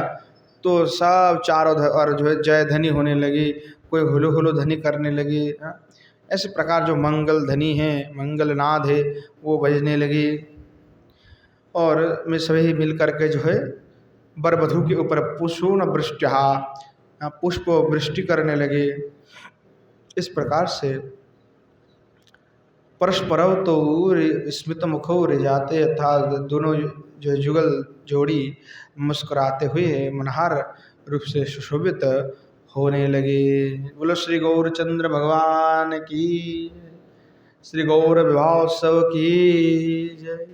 S1: तो सब चारों और जो है जय ध्वनि होने लगी, कोई हुलो हुलो ध्वनि करने लगी, ऐसे प्रकार जो मंगल ध्वनि है, मंगलनाद है, वो बजने लगी और में सभी मिल करके जो है वर वधू के ऊपर पुष्पून वृष्टि पुष्प वृष्टि करने लगे। इस प्रकार से परस्परव तो स्मित मुखो जाते था, दोनों जो जुगल जोड़ी मुस्कुराते हुए मनहार रूप से सुशोभित होने लगे। बोलो श्री गौरचंद्र भगवान की, श्री गौर विवाहोत्सव की जय।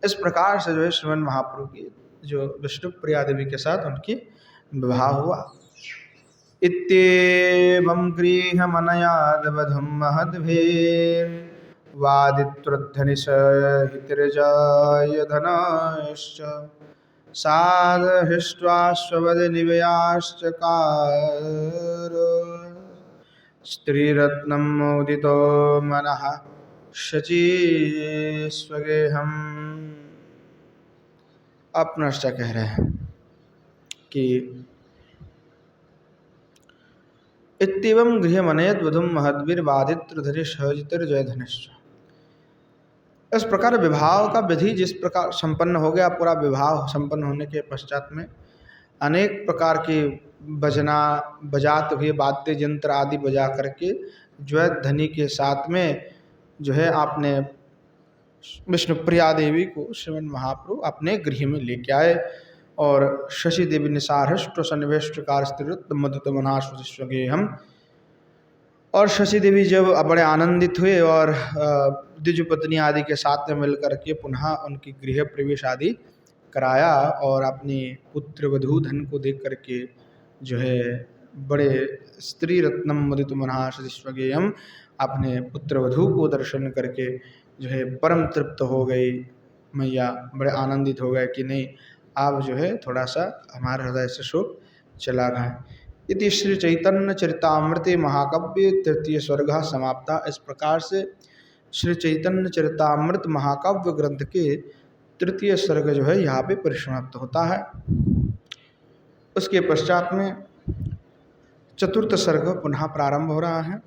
S1: इस प्रकार से जो है श्रीमन महाप्रभु की जो विष्णु प्रिया देवी के साथ उनकी विवाह हुआ। इत्येवं गृहमनयाद्वधूं महद्भिर् वादित्रोद्धनिसहितिर्जायधनश्च साधहिष्ट्वाश्ववदनिवयाश्चकार स्त्रीरत्नं मोदितो मनः शचीस्वगेहम्। अपना कह रहे हैं कि इत्येवं गृहमनयत वधूं महद्भिर्वादित्रधनिसहितिर्जयधनश्च। इस प्रकार विवाह का विधि जिस प्रकार संपन्न हो गया, पूरा विवाह संपन्न होने के पश्चात में अनेक प्रकार के बजाते हुए वाद्य यंत्र आदि बजा करके जो है ध्वनि के साथ में जो है आपने विष्णु प्रिया देवी को श्रीमन महाप्रभु अपने गृह में लेके आए और शशि देवी निसारहष्ट सन्निवेष्टकार स्त्रीरत्न मधुतमनाश्वगेहम्। और शशि देवी जब बड़े आनंदित हुए और द्विज पत्नी आदि के साथ में मिलकर के पुनः उनकी गृह प्रवेश आदि कराया और अपनी पुत्र वधू धन को देख करके जो है बड़े स्त्री रत्नम मधुतमनाश्वगेयम अपने पुत्र वधू को दर्शन करके जो है परम तृप्त हो गई मैया, बड़े आनंदित हो गए कि नहीं आप जो है थोड़ा सा हमारे हृदय से शोक चला गया। इति श्री चैतन्य चरितामृते महाकाव्य तृतीय स्वर्ग समाप्ता। इस प्रकार से श्री चैतन्य चरितामृत महाकाव्य ग्रंथ के तृतीय सर्ग जो है यहाँ पे परिसमाप्त होता है। उसके पश्चात में चतुर्थ सर्ग पुनः प्रारंभ हो रहा है,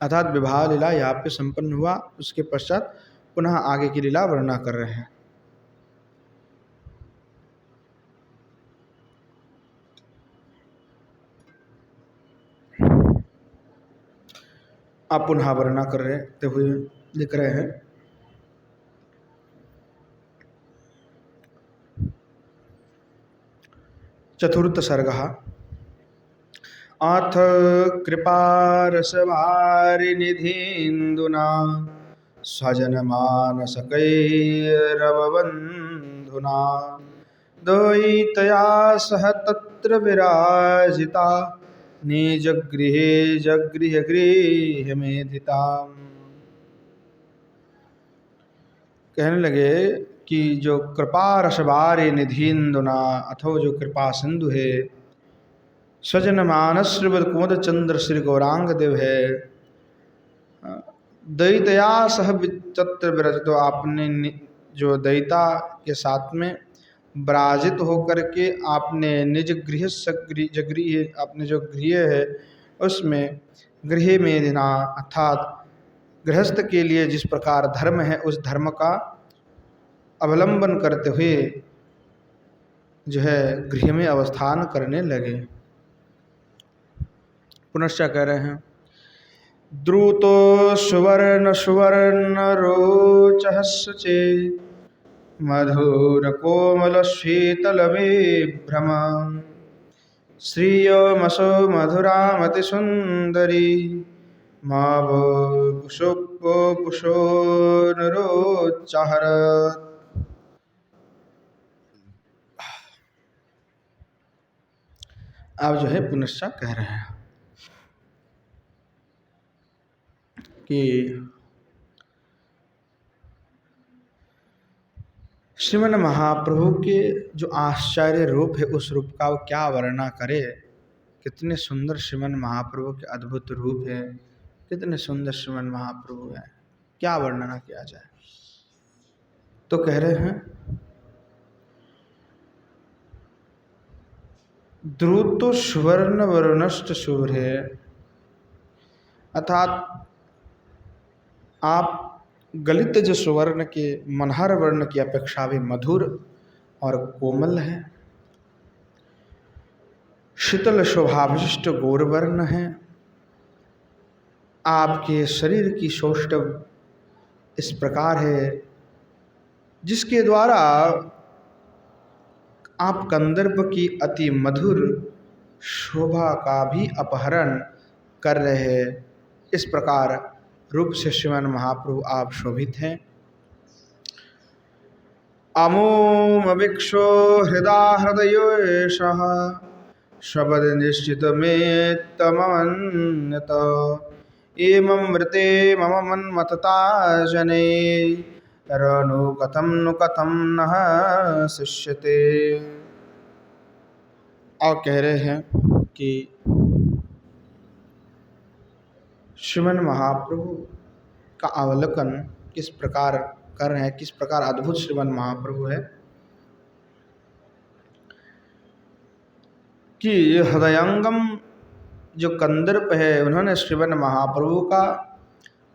S1: अर्थात विवाह लीला यहाँ पे संपन्न हुआ। उसके पश्चात पुनः आगे की लीला वर्णना कर रहे हैं। आप पुनः वर्णना कर रहे हुए लिख रहे हैं। चतुर्थ सर्गः अथ कृपारसवारिनिधीन्दुना स्वजनमानसकैरवबन्धुना द्वैतया सह तत्र विराजिता निजगृहे जगृहगृहमेधिता। कहने लगे कि जो कृपा रसवारी निधीन्दुना अथवा जो कृपा सिंधु है, स्वजन मानस श्रीवद कुमुद चंद्र श्री गौरांग देव है, दैतया सह तत्र विराजित, तो आपने जो दैता के साथ में विराजित होकर के आपने निज गृह जगृह अपने जो गृह है उसमें गृह में दिना अर्थात गृहस्थ के लिए जिस प्रकार धर्म है उस धर्म का अवलंबन करते हुए जो है गृह में अवस्थान करने लगे। पुनश्च कह रहे हैं द्रुतो सुवर्ण सुवर्ण रोचहस्चे मधुर कोमल शीतल विभ्रम श्रियमसो मधुरामति सुंदरी पुषो नरोच्चाहरत्। आप जो है पुनश्च कह रहे हैं कि श्रीमन महाप्रभु के जो आश्चर्य रूप है उस रूप का वो क्या वर्णना करे। कितने सुंदर श्रीमन महाप्रभु के अद्भुत रूप है, कितने सुंदर श्रीमन महाप्रभु है, क्या वर्णना किया जाए। तो कह रहे हैं द्रुतो सुवर्ण वर्णष्ट शुभ्रे अर्थात आप गलित जो सुवर्ण के मनहर वर्ण की अपेक्षा भी मधुर और कोमल है। शीतल शोभाविशिष्ट गौरवर्ण है। आपके शरीर की सौष्ठव इस प्रकार है जिसके द्वारा आप कंदर्प की अति मधुर शोभा का भी अपहरण कर रहे हैं। इस प्रकार रूप से श्रीमान महाप्रभु आप शोभित हैं। अमोमविक्षो हृदा हृदयोषः शब्द निश्चित में तमन्यत एमृते मम मन्मथता जने नु कथम नः शिष्यते। और कह रहे हैं कि श्रीमन महाप्रभु का अवलोकन किस प्रकार कर रहे हैं, किस प्रकार अद्भुत श्रीमन महाप्रभु है कि हृदयंगम जो कंदर्प है उन्होंने श्रीमन महाप्रभु का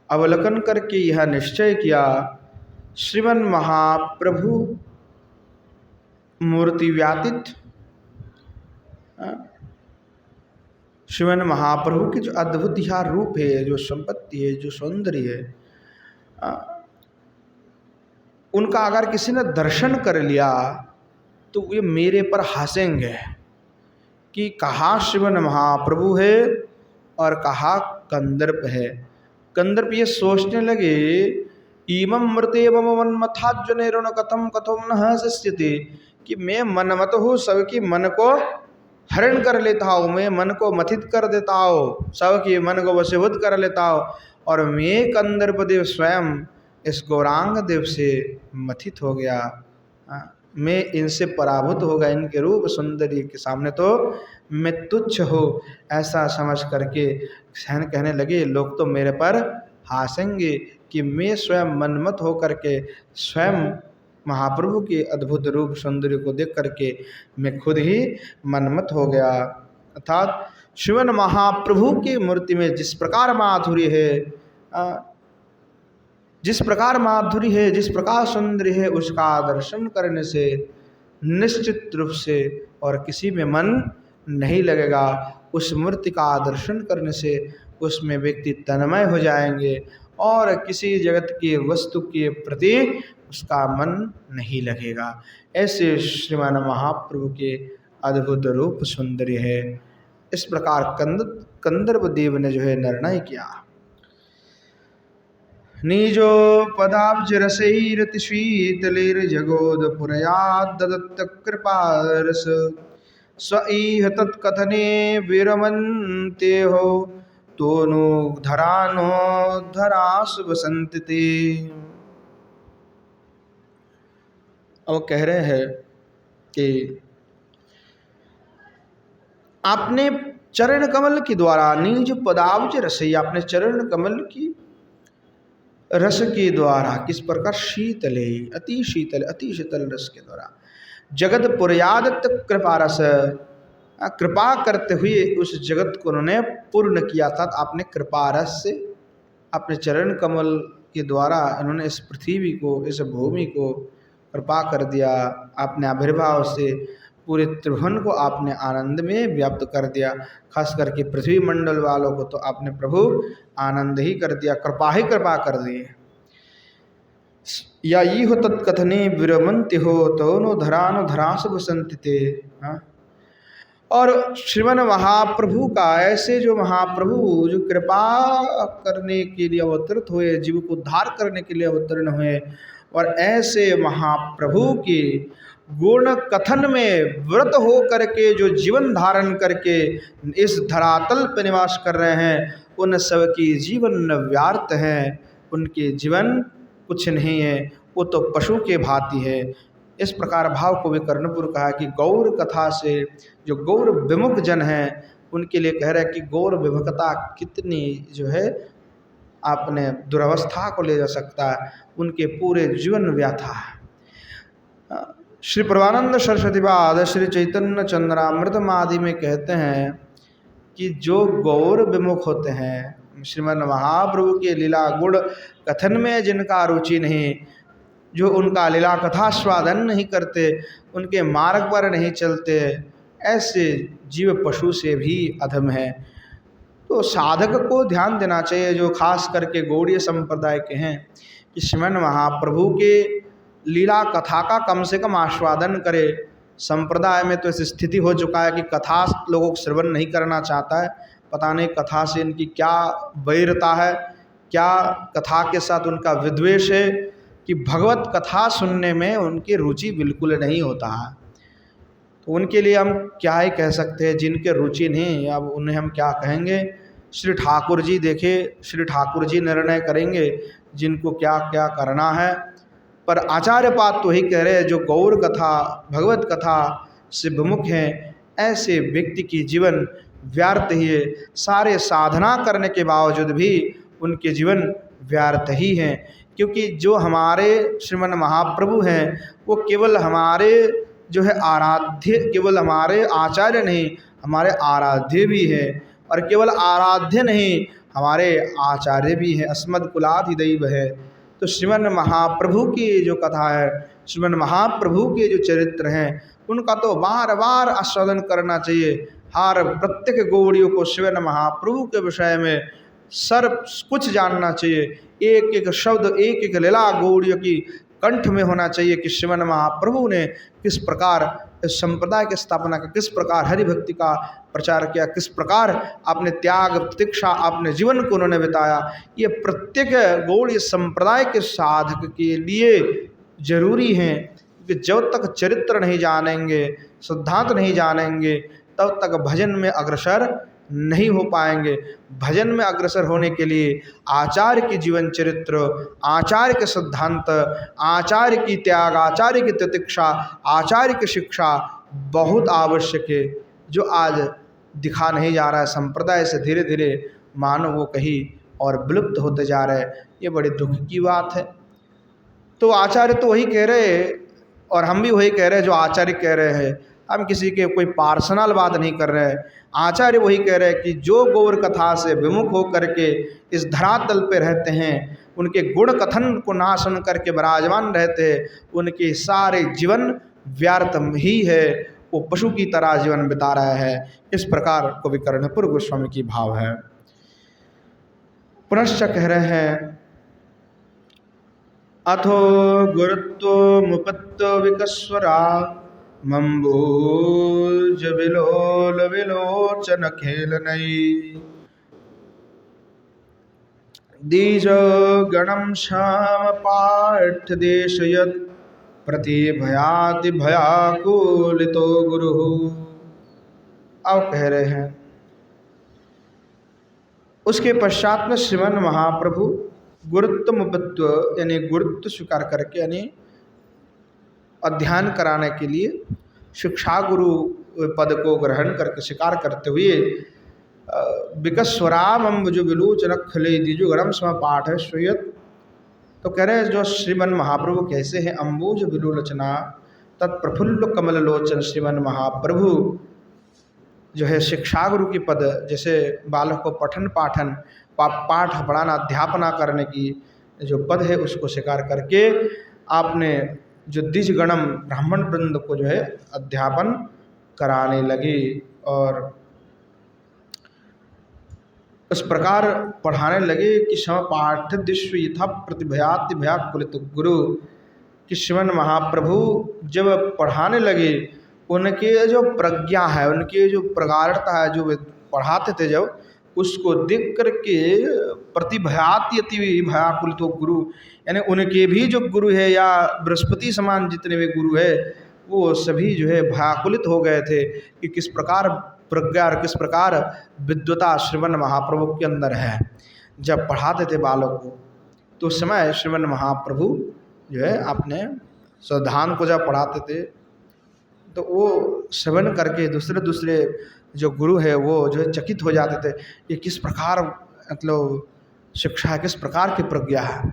S1: अवलोकन करके यह निश्चय किया, श्रीमन महाप्रभु मूर्ति व्यातीत, श्रीमन महाप्रभु की जो अद्भुत यह रूप है, जो संपत्ति है, जो सौंदर्य है, उनका अगर किसी ने दर्शन कर लिया तो ये मेरे पर हंसेंगे कि कहाँ श्रीमन महाप्रभु है और कहाँ कंदर्प है। कंदर्प ये सोचने लगे इमं मृते मम मन्मथाज्जनेरुण कथम न शिष्यते कि मैं मनमत हूँ, सबकी मन को हरण कर लेता हूँ, मैं मन को मथित कर देता हूँ, सबके मन को वशीभूत कर लेता हूँ, और मैं कंदर्प देव स्वयं इस गौरांग देव से मथित हो गया। मैं इनसे पराभूत हो गया, इनके रूप सौंदर्य के सामने तो मैं तुच्छ हो, ऐसा समझ करके सहन कहने लगे लोग तो मेरे पर हंसेंगे कि मैं स्वयं मनमत हो करके स्वयं महाप्रभु के अद्भुत रूप सौंदर्य को देख करके मैं खुद ही मनमत हो गया। अर्थात श्रीमन महाप्रभु की मूर्ति में जिस प्रकार माधुर्य है, जिस प्रकार माधुर्य है, जिस प्रकार सौंदर्य है, उसका दर्शन करने से निश्चित रूप से और किसी में मन नहीं लगेगा। उस मूर्ति का दर्शन करने से उसमें व्यक्ति तन्मय हो जाएंगे और किसी जगत की वस्तु के प्रति उसका मन नहीं लगेगा। ऐसे श्रीमान महाप्रभु के अद्भुत रूप सौंदर्य है। इस प्रकार कंदर्प देव ने जो है निर्णय किया, निजो पदाब्ज रसैरति शीतलैर्जगोदपुरयाद् ददत्त कृपारस स्वईह तत्कथने विरमन्ते हो तोनु धरानो धरास बसंत ते। अब कह रहे हैं कि आपने चरण कमल के द्वारा निज पदाब्ज रसई, आपने चरण कमल की रस के द्वारा किस प्रकार शीतले, अति शीतल रस के द्वारा जगत पुरयादत कृपा रस, कृपा करते हुए उस जगत को उन्होंने पूर्ण किया था। आपने कृपा रस से अपने चरण कमल के द्वारा इन्होंने इस पृथ्वी को, इस भूमि को कृपा कर दिया। आपने आविर्भाव से पूरे त्रिभुवन को आपने आनंद में व्याप्त कर दिया। खास करके पृथ्वी मंडल वालों को तो आपने प्रभु आनंद ही कर दिया, कृपा ही कृपा कर दी। या ये हो तत्कथने विरमंति हो तोनो धरानो धरास बसंति ते। और श्रीमन महाप्रभु का ऐसे जो महाप्रभु जो कृपा करने के लिए अवतरित हुए, जीव को उद्धार करने के लिए अवतरण हुए, और ऐसे महाप्रभु के गुण कथन में व्रत हो करके जो जीवन धारण करके इस धरातल पर निवास कर रहे हैं, उन सब की जीवन व्यर्थ हैं, उनके जीवन कुछ नहीं है, वो तो पशु के भांति है। इस प्रकार भाव को भी कर्णपुर कहा कि गौर कथा से जो गौर विमुख जन हैं उनके लिए कह रहे हैं कि गौर विमुखता कितनी जो है आपने दुर्वस्था को ले जा सकता है, उनके पूरे जीवन व्याथा है। श्री परमानंद सरस्वती पाद श्री चैतन्य चंद्रामृतम आदि में कहते हैं कि जो गौर विमुख होते हैं, श्रीमन महाप्रभु के लीला गुण कथन में जिनका रुचि नहीं, जो उनका लीला कथास्वादन नहीं करते, उनके मार्ग पर नहीं चलते, ऐसे जीव पशु से भी अधम है। तो साधक को ध्यान देना चाहिए, जो खास करके गौड़ीय संप्रदाय के हैं, कि श्रीमन महाप्रभु के लीला कथा का कम से कम आस्वादन करे। संप्रदाय में तो ऐसी स्थिति हो चुका है कि कथा लोगों को श्रवण नहीं करना चाहता है। पता नहीं कथा से इनकी क्या वैरता है, क्या कथा के साथ उनका विद्वेष है, कि भगवत कथा सुनने में उनकी रुचि बिल्कुल नहीं होता है। तो उनके लिए हम क्या ही कह सकते हैं, जिनके रुचि नहीं, अब उन्हें हम क्या कहेंगे। श्री ठाकुर जी देखे, श्री ठाकुर जी निर्णय करेंगे जिनको क्या क्या करना है। पर आचार्य पाद तो ही कह रहे हैं, जो गौर कथा भगवत कथा से विमुख हैं, ऐसे व्यक्ति की जीवन व्यर्थ ही है। सारे साधना करने के बावजूद भी उनके जीवन व्यर्थ ही हैं, क्योंकि जो हमारे श्रीमन महाप्रभु हैं वो केवल हमारे जो है आराध्य, केवल हमारे आचार्य नहीं, हमारे आराध्य भी है। और केवल आराध्य नहीं, हमारे आचार्य भी हैं, अस्मद कुलाधिदैव है। तो श्रीमन महाप्रभु की जो कथा है, श्रीमन महाप्रभु के जो चरित्र हैं, उनका तो बार बार आस्वादन करना चाहिए। हर प्रत्येक गौड़ियों को श्रीमन महाप्रभु के विषय में सर्व कुछ जानना चाहिए। एक एक शब्द, एक एक लीला गौड़ियों की कंठ में होना चाहिए कि श्रीमन महाप्रभु ने किस प्रकार इस संप्रदाय की स्थापना की, किस प्रकार हरि भक्ति का प्रचार किया, किस प्रकार अपने त्याग प्रतीक्षा अपने जीवन को उन्होंने बिताया। ये प्रत्येक गौड़ीय संप्रदाय के साधक के लिए जरूरी है, कि जब तक चरित्र नहीं जानेंगे, सिद्धांत नहीं जानेंगे, तब तक भजन में अग्रसर नहीं हो पाएंगे। भजन में अग्रसर होने के लिए आचार्य की जीवन चरित्र, आचार्य के सिद्धांत, आचार्य की त्याग, आचार्य की तितिक्षा, आचार्य की शिक्षा बहुत आवश्यक है, जो आज दिखा नहीं जा रहा है। संप्रदाय से धीरे धीरे मानव वो कहीं और विलुप्त होते जा रहे हैं। ये बड़ी दुख की बात है। तो आचार्य तो वही कह रहे और हम भी वही कह रहे हैं जो आचार्य कह रहे हैं। हम किसी के कोई पार्सनल बात नहीं कर रहे हैं। आचार्य वही कह रहे हैं कि जो गौर कथा से विमुख होकर के इस धरातल पे रहते हैं, उनके गुण कथन को ना सुन करके विराजमान रहते हैं, उनके सारे जीवन व्यर्थ ही है, वो पशु की तरह जीवन बिता रहा है। इस प्रकार कवि कर्णपुर गोस्वामी की भाव है। पुनश्च कह रहे हैं, अथो गुरुत्व मुपत्व विकस्वरा मंबूज विलोल विलोचन खेलनई दीज गणम श्याम पाठ देशयत प्रतिभयाति भयाकुलितो गुरु। अब कह रहे हैं, उसके पश्चात में श्रीमन महाप्रभु गुरुत्व मुपत्व यानी गुरुत्व स्वीकार करके, यानी अध्ययन कराने के लिए शिक्षा गुरु पद को ग्रहण करके स्वीकार करते हुए विकस्वराम अम्बुज विलोचन खले दीजो गरम स्म पाठ है श्रूयत। तो कह रहे हैं जो श्रीमन महाप्रभु कैसे हैं, अम्बुज विलोचना तत्प्रफुल्ल कमल लोचन। श्रीमन महाप्रभु जो है शिक्षा गुरु की पद, जैसे बालक को पठन पाठन पाठ पढ़ाना अध्यापना करने की जो पद है उसको स्वीकार करके आपने जो द्विज गणम ब्राह्मण वृंद को जो है अध्यापन कराने लगी और इस प्रकार पढ़ाने लगे कि सम पाठ दिश्व यथा प्रतिभयाति भयाकुलित गुरु। कि श्रीमन महाप्रभु जब पढ़ाने लगे, उनके जो प्रज्ञा है, उनकी जो प्रगाढ़ता है, जो वे पढ़ाते थे, जब उसको देख करके प्रतिभयाति अति भयाकुलित गुरु, यानी उनके भी जो गुरु है या बृहस्पति समान जितने भी गुरु है, वो सभी जो है भयाकुलित हो गए थे कि किस प्रकार प्रज्ञा और किस प्रकार विद्वता श्रीमन महाप्रभु के अंदर है। जब पढ़ाते थे बालक को, तो उस समय श्रीमन महाप्रभु जो है अपने सिद्धांत को जब पढ़ाते थे, तो वो श्रवण करके दूसरे दूसरे जो गुरु है वो जो है चकित हो जाते थे कि किस प्रकार मतलब शिक्षा है, किस प्रकार की प्रज्ञा है।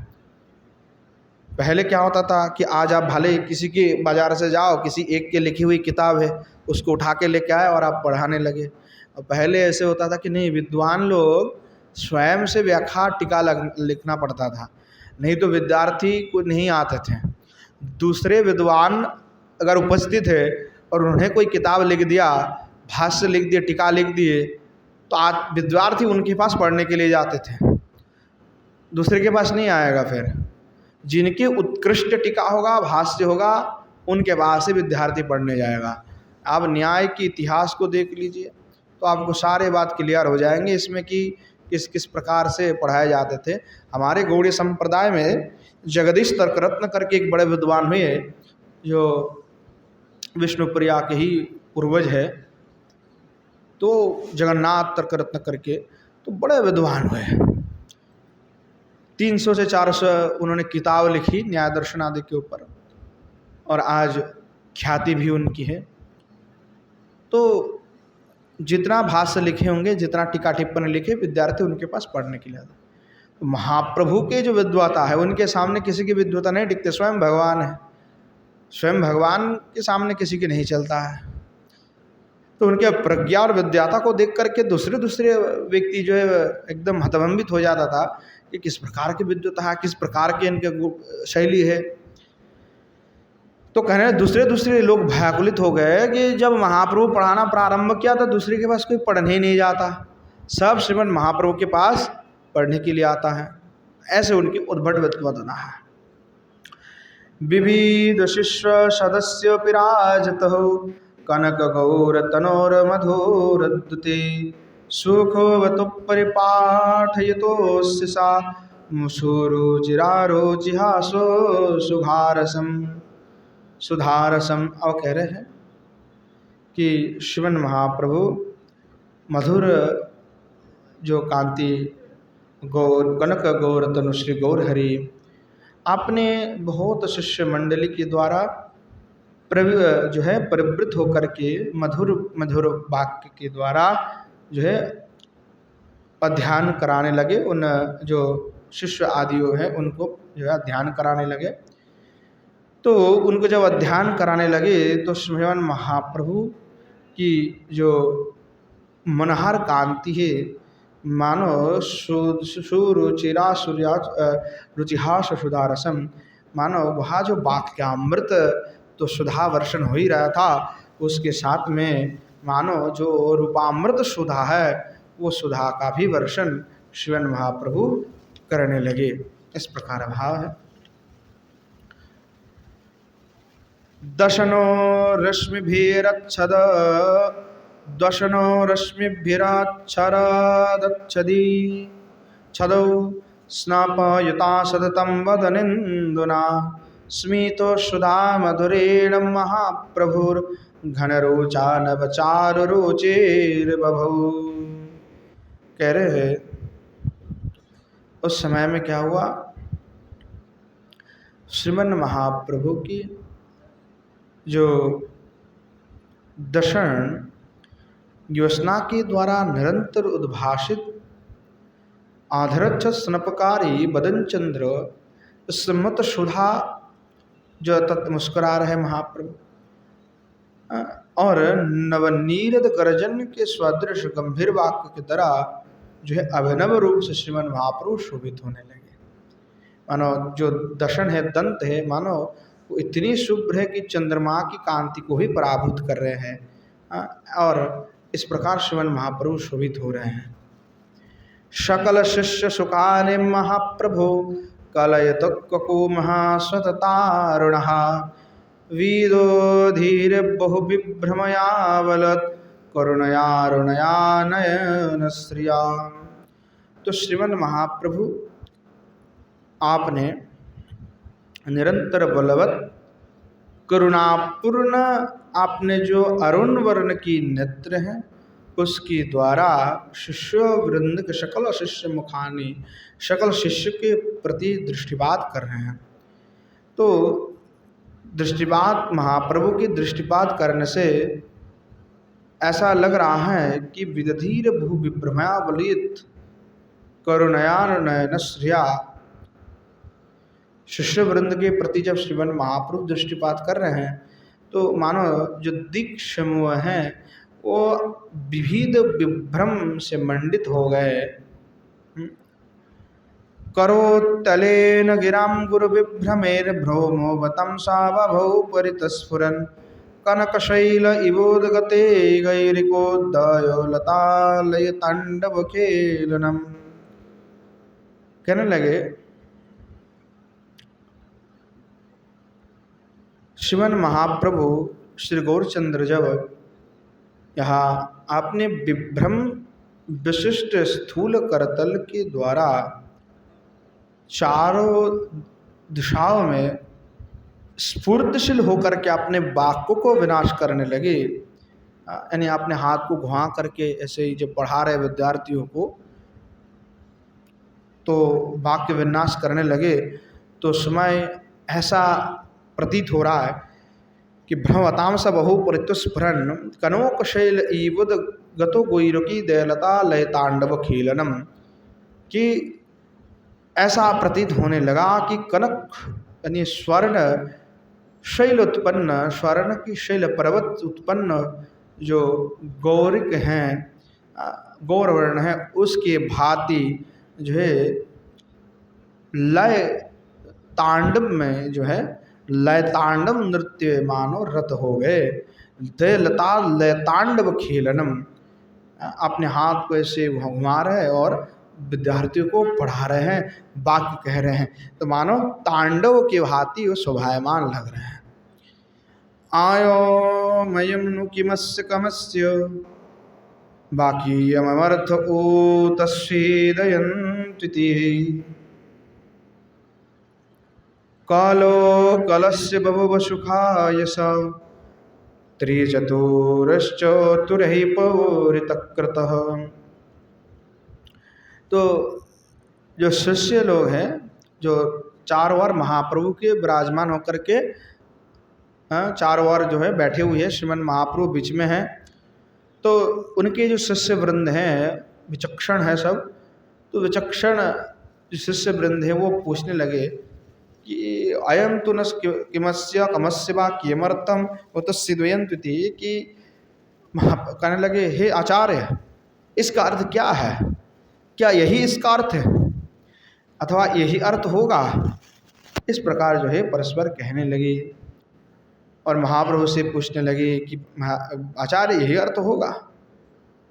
S1: पहले क्या होता था कि आज आप भले किसी के बाजार से जाओ, किसी एक के लिखी हुई किताब है उसको उठा के लेके आए और आप पढ़ाने लगे। और पहले ऐसे होता था कि नहीं, विद्वान लोग स्वयं से व्याख्या टीका लिखना पड़ता था, नहीं तो विद्यार्थी को नहीं आते थे। दूसरे विद्वान अगर उपस्थित है और उन्होंने कोई किताब लिख दिया, भाष्य लिख दिए, टीका लिख दिए, तो आज विद्यार्थी उनके पास पढ़ने के लिए जाते थे, दूसरे के पास नहीं आएगा। फिर जिनकी उत्कृष्ट टीका होगा, भाष्य होगा, उनके पास से विद्यार्थी पढ़ने जाएगा। आप न्याय के इतिहास को देख लीजिए तो आपको सारे बात क्लियर हो जाएंगे इसमें कि किस किस प्रकार से पढ़ाए जाते थे। हमारे गौड़ीय संप्रदाय में जगदीश तर्करत्न करके एक बड़े विद्वान हुए, जो विष्णुप्रिया के ही पूर्वज है, तो जगन्नाथ तर्करत्न करके, तो बड़े विद्वान हुए। 300 से 400 उन्होंने किताब लिखी न्याय दर्शन आदि के ऊपर, और आज ख्याति भी उनकी है। तो जितना भाष्य लिखे होंगे, जितना टीका टिप्पणी लिखे, विद्यार्थी उनके पास पढ़ने के लिए आते। तो महाप्रभु के जो विद्वता है, उनके सामने किसी की विद्वता नहीं टिकते। स्वयं भगवान है, स्वयं भगवान के सामने किसी के नहीं चलता है। तो उनके प्रज्ञा और विद्याता को देख करके दूसरे व्यक्ति जो है एकदम हतभम्बित हो जाता था कि किस प्रकार की विद्वता है, किस प्रकार की इनके शैली है। तो कहने दूसरे लोग भयाकुलित हो गए कि जब महाप्रभु पढ़ाना प्रारंभ किया तो दूसरे के पास कोई पढ़ने ही नहीं जाता, सब श्रीमन महाप्रभु के पास पढ़ने के लिए आता है। ऐसे उनकी उद्भट विद्वता है। विविध शिष्य सदस्य विराजत हो, कनक गौर तनोर मधुरद्युते, सुखवतु परिपाठयतो सा मुसुरुचिरारो जिहासो सुधारसम। और कह रहे हैं कि श्रीमन महाप्रभु मधुर जो कांति गौर कनक गौर तनु श्री गौर हरि, आपने बहुत शिष्य मंडली के द्वारा जो है परिवृत होकर के मधुर वाक्य के द्वारा जो है अध्ययन कराने लगे। उन जो शिष्य आदियों है उनको जो है अध्ययन कराने लगे। तो उनको जब अध्ययन कराने लगे तो श्रीमान महाप्रभु की जो मनोहर कांति है, मानो सुरुचिरा रुचिहास सुधारसम, मानो वहाँ जो वाक्यामृत तो सुधा वर्षण हो ही रहा था, उसके साथ में मानो जो रूपामृत सुधा है, वो सुधा का भी वर्षण श्रीमान महाप्रभु करने लगे। इस प्रकार भाव है। दशनो रश्मिभिरच्छद दशनो रश्मिभिरच्छरदच्छदी छदौ स्नापयुता सततं वदनेन्दुना स्मितो सुधा मधुरेण महाप्रभुर्घनरोचा नवचारुरुचिर्बभौ। कह रहे हैं उस समय में क्या हुआ, श्रीमन महाप्रभु की जो दर्शन योजना के द्वारा निरंतर उद्भाषित आधरच्छ स्नपकारी बदन चंद्र सम्मत सुधा जो तत् मुस्कुरा रहे महाप्रभु, और नवनीरद गर्जन के स्वदृश गंभीर वाक्य की तरह जो है अभिनव रूप से श्रीमन महाप्रभु शोभित होने लगे। मानो जो दर्शन है, दंत है, मानो वो इतनी शुभ्र है कि चंद्रमा की कांति को ही पराभूत कर रहे हैं। और इस प्रकार श्रीमन महाप्रभु शोभित हो रहे हैं। सकल शिष्य सुकानि महाप्रभु कलयत कको महासततारुण वीदो धीर बहु विभ्रमयावलत करुणयारुणया नयन श्रिया। तो श्रीमन महाप्रभु आपने निरंतर बलवत करुणापूर्ण आपने जो अरुण वर्ण की नेत्र हैं उसके द्वारा शिष्य वृंद के सकल शिष्य मुखानी सकल शिष्य के प्रति दृष्टिपात कर रहे हैं। तो दृष्टिपात महाप्रभु की दृष्टिपात करने से ऐसा लग रहा है कि विदधीर भू विभ्रमया बलित करुणयान नयन श्रिया। शिष्य वृंद के प्रति जब श्रीमन महाप्रभु दृष्टिपात कर रहे हैं तो मानो जो दिक् समूह हैं वो विविध विभ्रम से मंडित हो गए। करोत्तलेन गिरां गुरुविभ्रमेर्भ्रौमो वतंसा बभौ परितस्फुरन् कनकशैल इवोदगते गैरिकोद्दयो लतालयताण्डवखेलनम्। कहने लगे, श्रीमन महाप्रभु श्री गौरचंद्र जब यहाँ आपने विभ्रम विशिष्ट स्थूल करतल के द्वारा चारों दिशाओं में स्फूर्तिशील होकर के अपने वाक्यों को विनाश करने लगे, यानी अपने हाथ को घुमा करके ऐसे ही जब पढ़ा रहे विद्यार्थियों को तो वाक्य विनाश करने लगे, तो समय ऐसा प्रतीत हो रहा है कि भ्रमवतांस बहु परितुस्फुरन् कनोकशैल ईवुद गतो गोइरकी दयलता लय तांडव खेलनम, कि ऐसा प्रतीत होने लगा कि कनक यानी स्वर्ण शैल उत्पन्न, स्वर्ण की शैल पर्वत उत्पन्न जो गौरिक हैं, गौरवर्ण है, उसके भांति जो है लय तांडव में जो है लय तांडव नृत्य मानो रत हो गए। दय लता लय तांडव खेलनम, अपने हाथ को ऐसे घुमा रहे और विद्यार्थियों को पढ़ा रहे हैं, वाक्य कह रहे हैं, तो मानो तांडव के भांति वो शोभायमान लग रहे हैं। आयो मयम नु किमस्य कमस्य बाकीयमर्थ ओ तस्वेदयन्त्विति कालो कलस्य बभुव सुखाय स त्रिचतुरश्चतुरहि पौरितकृतः। तो जो शिष्य लोग हैं, जो चारों ओर महाप्रभु के विराजमान होकर के चारों ओर जो है बैठे हुए हैं, श्रीमन महाप्रभु बीच में हैं, तो उनके जो शिष्य वृंद हैं, विचक्षण है सब, तो विचक्षण जो शिष्य वृंद है वो पूछने लगे कि अयम तो न किमस्य कमस्य वा कियमर्थम वो तो सिद्वयन्त्विति, कि कहने लगे, हे आचार्य, इसका अर्थ क्या है? क्या यही इसका अर्थ है अथवा यही अर्थ होगा? इस प्रकार जो है परस्पर कहने लगे और महाप्रभु से पूछने लगे कि आचार्य यही अर्थ होगा।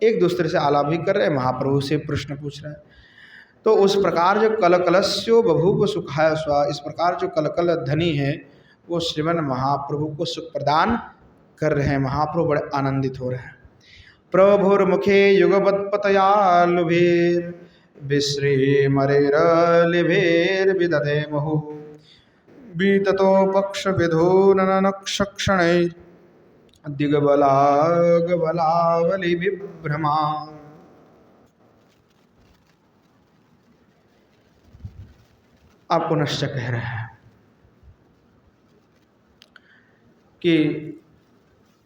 S1: एक दूसरे से आलाप भी कर रहे, महाप्रभु से प्रश्न पूछ रहे हैं। तो उस प्रकार जो कलकलस्यो बभूव सुखाय स्वा, इस प्रकार जो कलकल धनी है वो श्रीमन महाप्रभु को सुख प्रदान कर रहे हैं। महाप्रभु बड़े आनंदित हो रहे हैं। प्रभुर्मुखे युगपत्पतया लुभेर विश्रीमरेरलिभेर विदधे मुहु बीततो पक्ष विधूननक्षक्षणै दिग्बलागबलावलि विभ्रमा। आप पुनश्च कह रहे हैं कि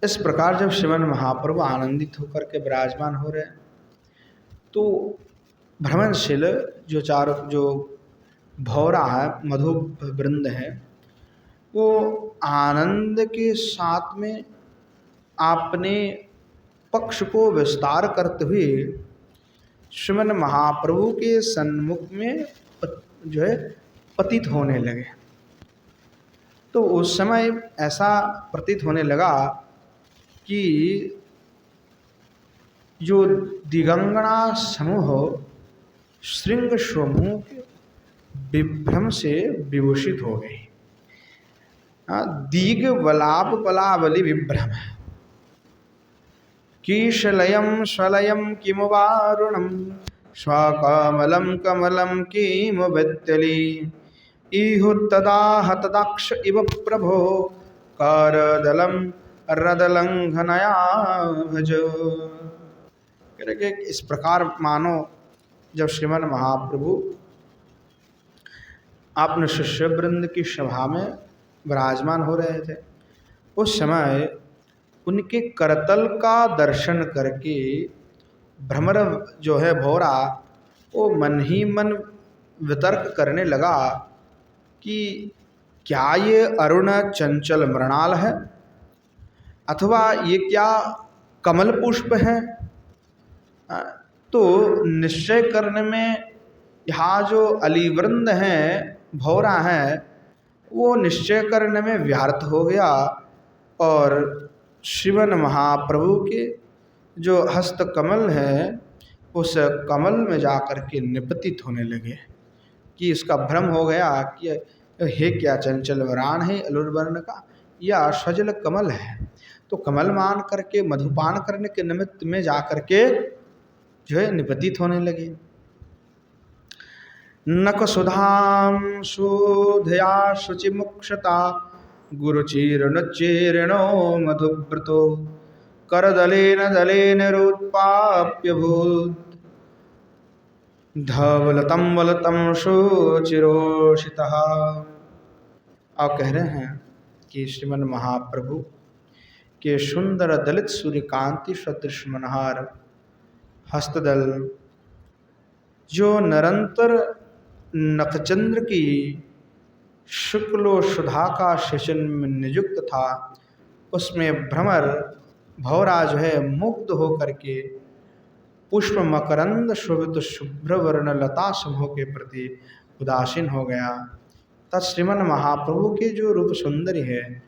S1: इस प्रकार जब श्रीमन महाप्रभु आनंदित होकर के विराजमान हो रहे हैं, तो भ्रमणशील जो चार जो भौरा है, मधु वृंद है, वो आनंद के साथ में अपने पक्ष को विस्तार करते हुए श्रीमन महाप्रभु के सन्मुख में जो है पतित होने लगे। तो उस समय ऐसा प्रतीत होने लगा कि जो दिगंगना समूह श्रृंग समूह के विभ्रम से विभूषित हो गई। दीग बलाप बलावली विभ्रम कीशलयम स्वलयम किम वारुणम स्वकमलम कमलम किम विद्यली इहु तदा हतदाक्ष इव प्रभो करदलम रदलंघनया भजो। इस प्रकार मानो जब श्रीमन महाप्रभु अपने शिष्य वृंद की सभा में विराजमान हो रहे थे, उस समय उनके करतल का दर्शन करके भ्रमर जो है भौरा, वो मन ही मन वितर्क करने लगा कि क्या ये अरुण चंचल मृणाल है अथवा ये क्या कमल पुष्प है। तो निश्चय करने में यहाँ जो अलीवृंद हैं, भौरा हैं, वो निश्चय करने में व्यर्थ हो गया और श्रीमन महाप्रभु के जो हस्त कमल है उस कमल में जाकर के निपतित होने लगे कि इसका भ्रम हो गया कि हे क्या चंचल वरान है अलुर्वर्ण का या सजल कमल है। तो कमल मान करके मधुपान करने के निमित्त में जाकर के जो है निपतित होने लगे। नक सुधाम सुधया शुचिमुक्षता गुरुचीर्णुच्चीर्णो मधुव्रतो करदलेन दलेन रोत्पाप्यभूत् धवलतम वलतम शुचिरोषितः। आप कह रहे हैं कि श्रीमन महाप्रभु के सुंदर दलित सूर्यकांति सदृश मनहार हस्तदल जो निरंतर नखचंद्र की शुक्लो सुधा का सेचन में नियुक्त था, उसमें भ्रमर भौरा जो है मुग्ध होकर के पुष्प मकरंद शोभित शुभ्र वर्ण लता समूह के प्रति उदासीन हो गया। तथा श्रीमन महाप्रभु के जो रूप सुंदरी है,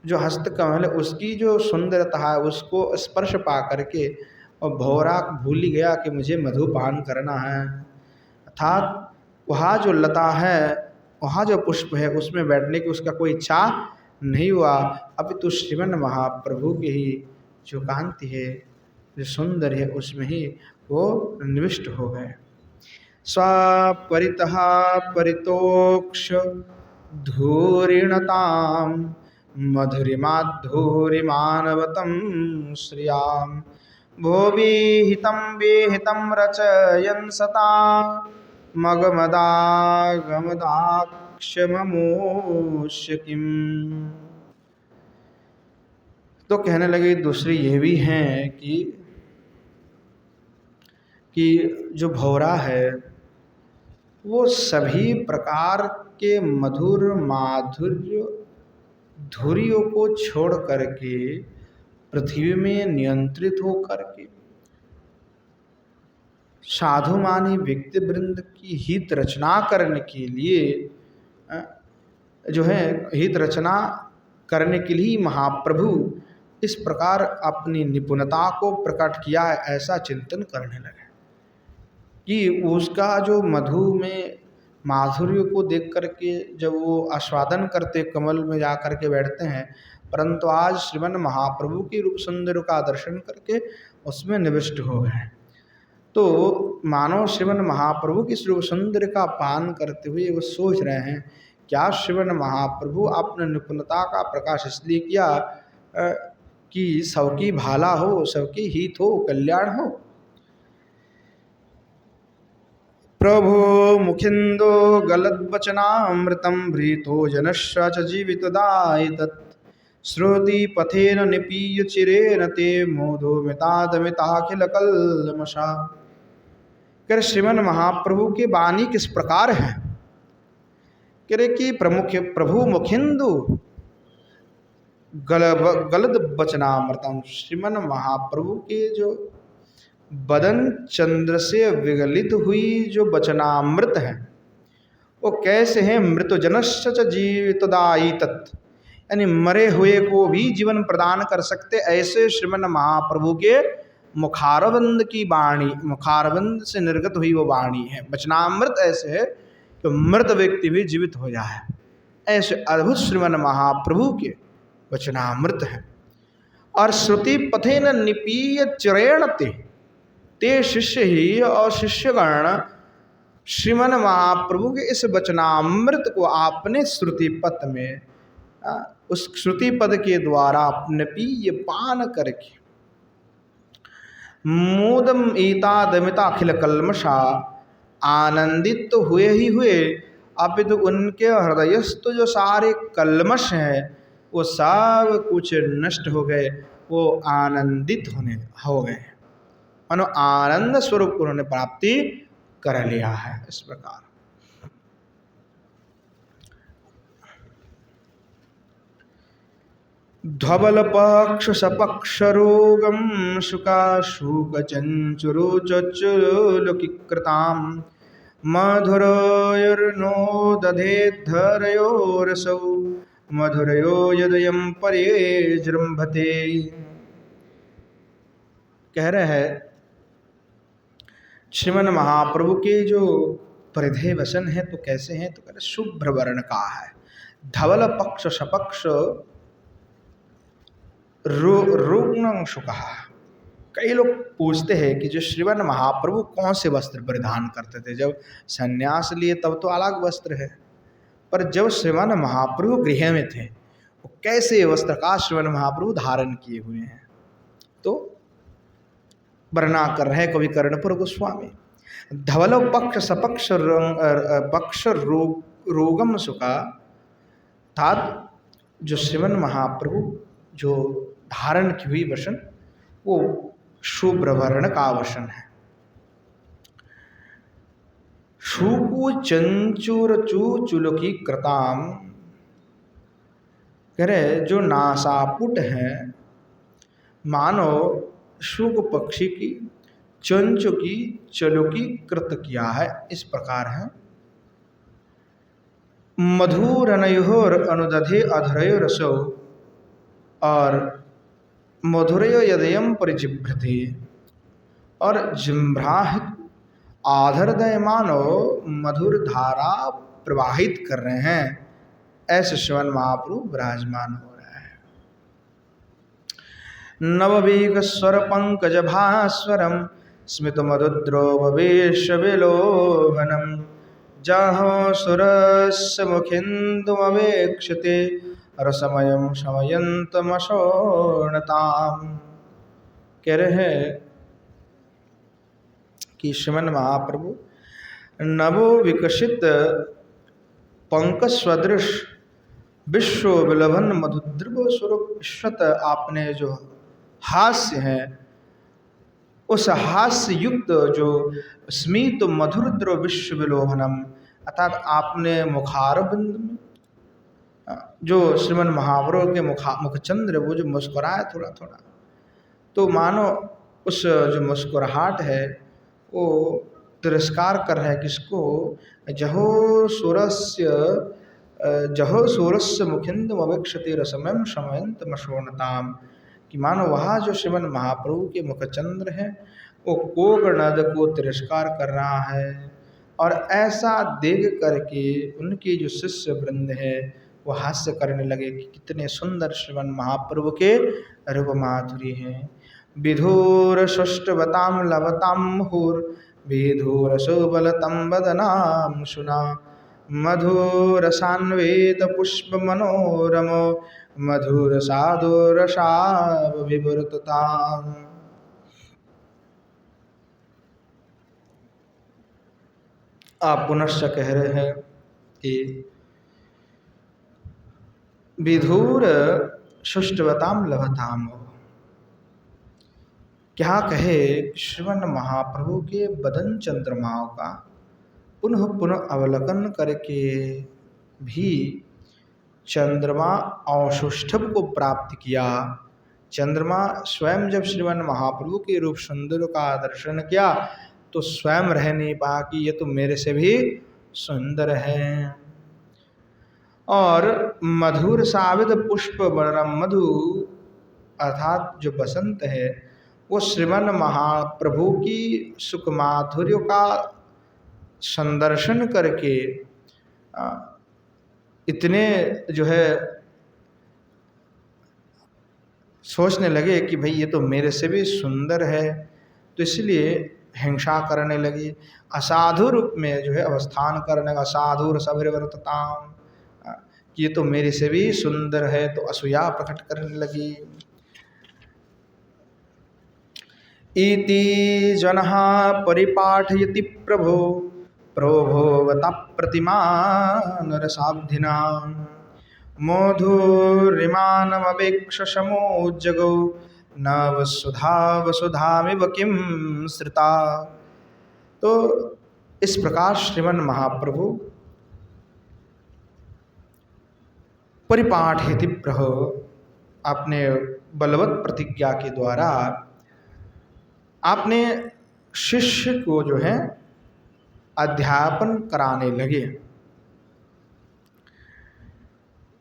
S1: जो हस्त कमल है, उसकी जो सुंदरता है उसको स्पर्श पा करके और भौरा भूल ही गया कि मुझे मधुपान करना है। अर्थात वहाँ जो लता है, वहाँ जो पुष्प है, उसमें बैठने की उसका कोई इच्छा नहीं हुआ। अभी तो श्रीमन महाप्रभु की ही जो कांति है, जो सुंदर है, उसमें ही वो निविष्ट हो गए। स्वपरितः परितोक्ष धूरिणताम मधुरिमाधुरिमानवतम श्रियाम भोविहितं विहितं रचयन् सता मगमदागमदाक्षममोष्य किम्। तो कहने लगे दूसरी ये भी हैं कि जो भौरा है वो सभी प्रकार के मधुर माधुर्य धुरियों को छोड़ करके पृथ्वी में नियंत्रित होकर के साधुमानी व्यक्ति वृंद की हित रचना करने के लिए जो है हित रचना करने के लिए महाप्रभु इस प्रकार अपनी निपुणता को प्रकट किया है, ऐसा चिंतन करने लगे कि उसका जो मधु में माधुर्य को देख करके जब वो आस्वादन करते कमल में जा कर के बैठते हैं, परंतु आज श्रीमन महाप्रभु की रूप सुंदर का दर्शन करके उसमें निविष्ट हो गए। तो मानो श्रीमन महाप्रभु की रूप सुंदर का पान करते हुए वो सोच रहे हैं क्या श्रीमन महाप्रभु अपने निपुणता का प्रकाश इसलिए किया कि सबकी भाला हो, सबकी हित हो, कल्याण हो। प्रभो मुखिंदो गलद्वचनामृतं भृतो जनस्य च जीवितदायि तत् श्रुति पथेन निपीय चिरेण ते मोदो मितादमिताखिल कल्मषा। कर श्रीमन महाप्रभु की वाणी किस प्रकार है? करे कि प्रभु मुखिंदु गलद वचनामृतम, श्रीमन महाप्रभु के जो बदन चंद्र से विगलित हुई जो वचनामृत है वो कैसे हैं? मृत जनस्य च जीवितदायि तत्, यानी मरे हुए को भी जीवन प्रदान कर सकते ऐसे श्रीमन महाप्रभु के मुखारविंद की वाणी, मुखारविंद से निर्गत हुई वो वाणी है। वचनामृत ऐसे है कि मृत व्यक्ति भी जीवित हो जाए, ऐसे अद्भुत श्रीमन महाप्रभु के वचनामृत है। और श्रुति पथेन निपीय चिरेण ते शिष्य ही और शिष्यगण श्रीमन महाप्रभु के इस वचनामृत को आपने श्रुति पथ में उस श्रुति पद के द्वारा निपीय पान करके मोदम ईतादमिता अखिल कल्मषा, आनंदित तो हुए ही हुए, अपितु उनके हृदयस्थ जो सारे कल्मष हैं वो सब कुछ नष्ट हो गए, वो आनंदित हो गए, मानो आनंद स्वरूप उन्होंने प्राप्ति कर लिया है। इस प्रकार ध्वबल पक्ष सपक्ष रोगम शुका शूक चंचुरुचुलुकिकृताम मधुरोर्नो दधेद्धरयोरसौ मधुरयो यदयं पर्येजृम्भते। कह रहे हैं श्रीमन महाप्रभु के जो परिधेय वसन है तो कैसे हैं, तो कह रहे शुभ्र वर्ण का है, धवल पक्ष सपक्ष रुग्ण शुका। कई लोग पूछते हैं कि जो श्रीमन महाप्रभु कौन से वस्त्र परिधान करते थे, जब संन्यास लिए तब तो अलग वस्त्र है, पर जब श्रीमन महाप्रभु गृह में थे वो कैसे वस्त्र का श्रीमन महाप्रभु धारण किए हुए हैं, तो वर्णना कर रहे कवि कर्णपुर गोस्वामी। धवल पक्ष सपक्ष पक्ष रोगम सुखा, अर्थात जो श्रीमन महाप्रभु जो धारण की हुई वसन वो शुभ्र वर्ण का वसन है। शुकु चंचुर चुलकी कृताम, कह रहे जो नासापुट है मानो शुक पक्षी की चंचु की चलुकी कृत किया है, इस प्रकार है। मधुरनयोर अनुदधे अधरयो रसो और मधुरयो यदयम परिजिभ्रते, और जिम्भ्राहित आधरदय मानो मधुर धारा प्रवाहित कर रहे हैं, ऐसे श्रीमन महाप्रभु विराजमान हो रहा है। नववीक स्वर पंकज भास्वरम स्मित मधुद्रोवेश विलोभनम जहो सुरस्य मुखिंदुमवेक्षते रसमयम शमयंतमशोणताम। कह रहे हैं कि श्रीमन महाप्रभु नवो विकसित पंकज सदृश विश्व विलभन मधुद्रव स्वरूप विश्वत आपने जो हास्य है उस हास्य युक्त जो स्मित मधुरद्र विश्व विलोभनम, अर्थात आपने मुखारबिंद में जो श्रीमन महाप्रभु के मुखचंद्र वो जो मुस्कुराए थोड़ा थोड़ा, तो मानो उस जो मुस्कुराहट है वो तिरस्कार कर रहा है किसको, जहो सूरस्य मुखिंदम अवेक्षते रसमयम शमयंत मशोणताम, कि मानो वहाँ जो श्रीमन महाप्रभु के मुखचंद्र है वो कोक नद को तिरस्कार कर रहा है, और ऐसा देख करके उनके जो शिष्य वृंद है वो हास्य करने लगे कि कितने सुंदर श्रीमन महाप्रभु के रूप माधुरी हैं। विधुर सुष्टवताम लवताम मुहुर विधुर सुबलतम वदनाम सुना मधुर सान्वेत पुष्प मनोरमो मधुर साधुरसाव विवृतताम। आप पुनश्च कह रहे हैं कि विधुर सुष्टवताम लभताम, क्या कहे श्रीमन महाप्रभु के बदन चंद्रमाओं का पुनः पुनः अवलोकन करके भी चंद्रमा औषुष्ठव को प्राप्त किया। चंद्रमा स्वयं जब श्रीमन महाप्रभु के रूप सुंदर का दर्शन किया तो स्वयं रह नहीं पाया कि ये तो मेरे से भी सुंदर है। और मधुर साविद पुष्प वर्णम, मधु अर्थात जो बसंत है वो श्रीमन महाप्रभु की सुख माधुर्य का संदर्शन करके इतने जो है सोचने लगे कि भाई ये तो मेरे से भी सुंदर है, तो इसलिए हिंसा करने लगी। असाधु रूप में जो है अवस्थान करने का, साधुर सभ्रवर्तताम, कि ये तो मेरे से भी सुंदर है, तो असूया प्रकट करने लगी। इति जनः परिपाठयति प्रभो प्रोभोवता प्रतिमान रसाब्धिना मधुरिमानमवेक्ष समोज्जगौ नव सुधा वसुधामिव किं श्रिता। तो इस प्रकार श्रीमन महाप्रभु परिपाठयति प्रभो अपने बलवत प्रतिज्ञा के द्वारा आपने शिष्य को जो है अध्यापन कराने लगे।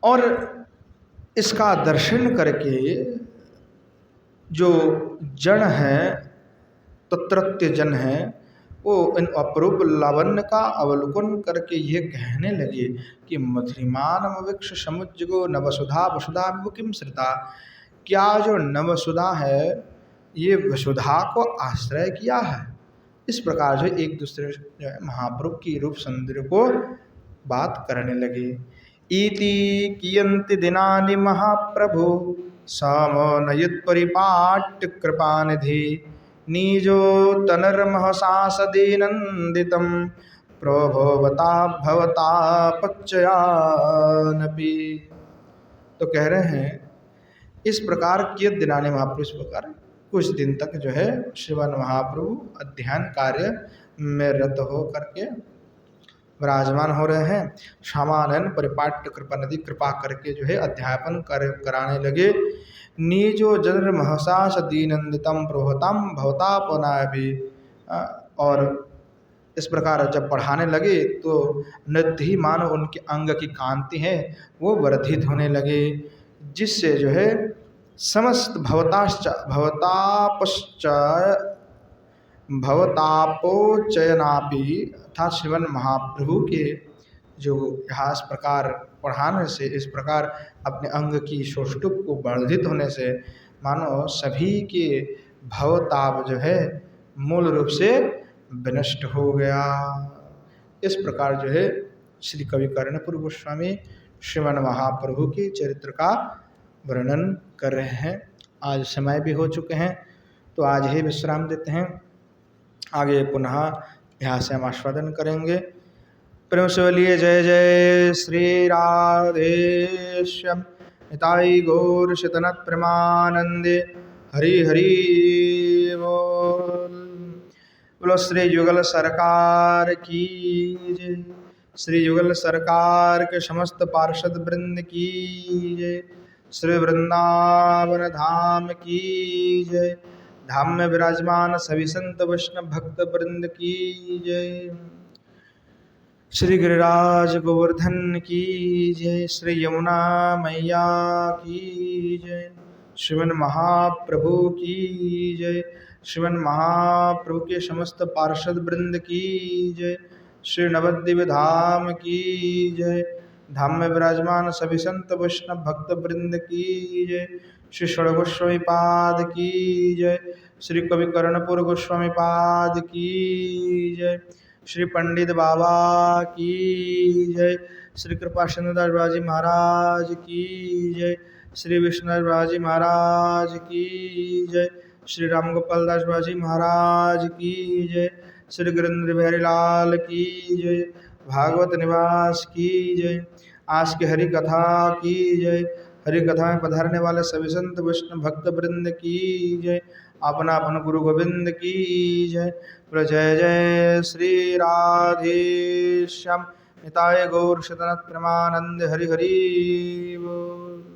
S1: और इसका दर्शन करके जो जन है, तत्रत्य जन है, वो इन अपरूप लावण्य का अवलोकन करके ये कहने लगे कि मधुरिमान वृक्ष समुज्जगो नवसुधा वसुधा किम श्रिता। क्या जो नवसुधा है ये वसुधा को आश्रय किया है। इस प्रकार जो एक दूसरे जो है महाप्रभु की रूप सौंदर्य को बात करने लगे। इति कियन्ति दिनानि महाप्रभु समनयित परिपाट्य कृपानिधि निजो तनर्महसासदीनन्दितं प्रभवता भवता पच्चयानपि। तो कह रहे हैं इस प्रकार कियत दिनानि महाप्रभु, इस प्रकार कुछ दिन तक जो है श्रीमान महाप्रभु अध्ययन कार्य में रत हो करके विराजमान हो रहे हैं। सामान्यन परिपाट्य कृपा नदी कृपा करके जो है अध्यापन कराने लगे। निजो जनर महसास दीनंदितम प्रभुतम भवतापनाय भी। और इस प्रकार जब पढ़ाने लगे तो नित्य ही मानो उनके अंग की कांति है वो वर्धित होने लगे, जिससे जो है समस्त भवतापोचयनापि अर्थात श्रीमन महाप्रभु के जो यहाँ इस प्रकार पढ़ाने से, इस प्रकार अपने अंग की सौष्ठुप को वर्धित होने से मानो सभी के भवताप जो है मूल रूप से विनष्ट हो गया। इस प्रकार जो है श्री कवि कर्णपुर गोस्वामी श्रीमन महाप्रभु के चरित्र का वर्णन कर रहे हैं। आज समय भी हो चुके हैं तो आज ही विश्राम देते हैं, आगे पुनः यहाँ से हम आस्वादन करेंगे। प्रेम से बोलिए जय जय श्री राधेश्याम निताई गौर शतनत प्रेमानंदे हरि हरि बोल। बोलो श्री युगल सरकार की जय, श्री युगल सरकार के समस्त पार्षद वृंद की जय, श्री वृंदावन धाम की जय, धाम में विराजमान सभी संत वैष्णव भक्त वृंद की जय, श्री गिरिराज गोवर्धन की जय, श्री यमुना मैया की जय, श्रीमन महाप्रभु की जय, श्रीमन महाप्रभु के समस्त पार्षद वृंद की जय, श्री नवद्वीप धाम की जय, धाम में विराजमान सभी संत वैष्णव भक्त वृंद की जय, श्री षड़ गोस्वामी पाद की जय, श्री कवि कर्णपुर गोस्वामी पाद की जय, श्री पंडित बाबा की जय, श्री कृपा सिंधुदास बाजी महाराज की जय, श्री विष्णु बाजी महाराज की जय, श्री राम गोपाल दास बाजी महाराज की जय, श्री गिरिंद्र बिहारी लाल की जय, भागवत निवास की जय, आज की हरि कथा की जय, हरि कथा में पधारने वाले सभी संत वैष्णव भक्त वृंद की जय, अपना अपन गुरु गोविंद की जय। जय जय श्री राधेश्याम निताय गौर शतनत प्रेमानंद हरि हरि बोल।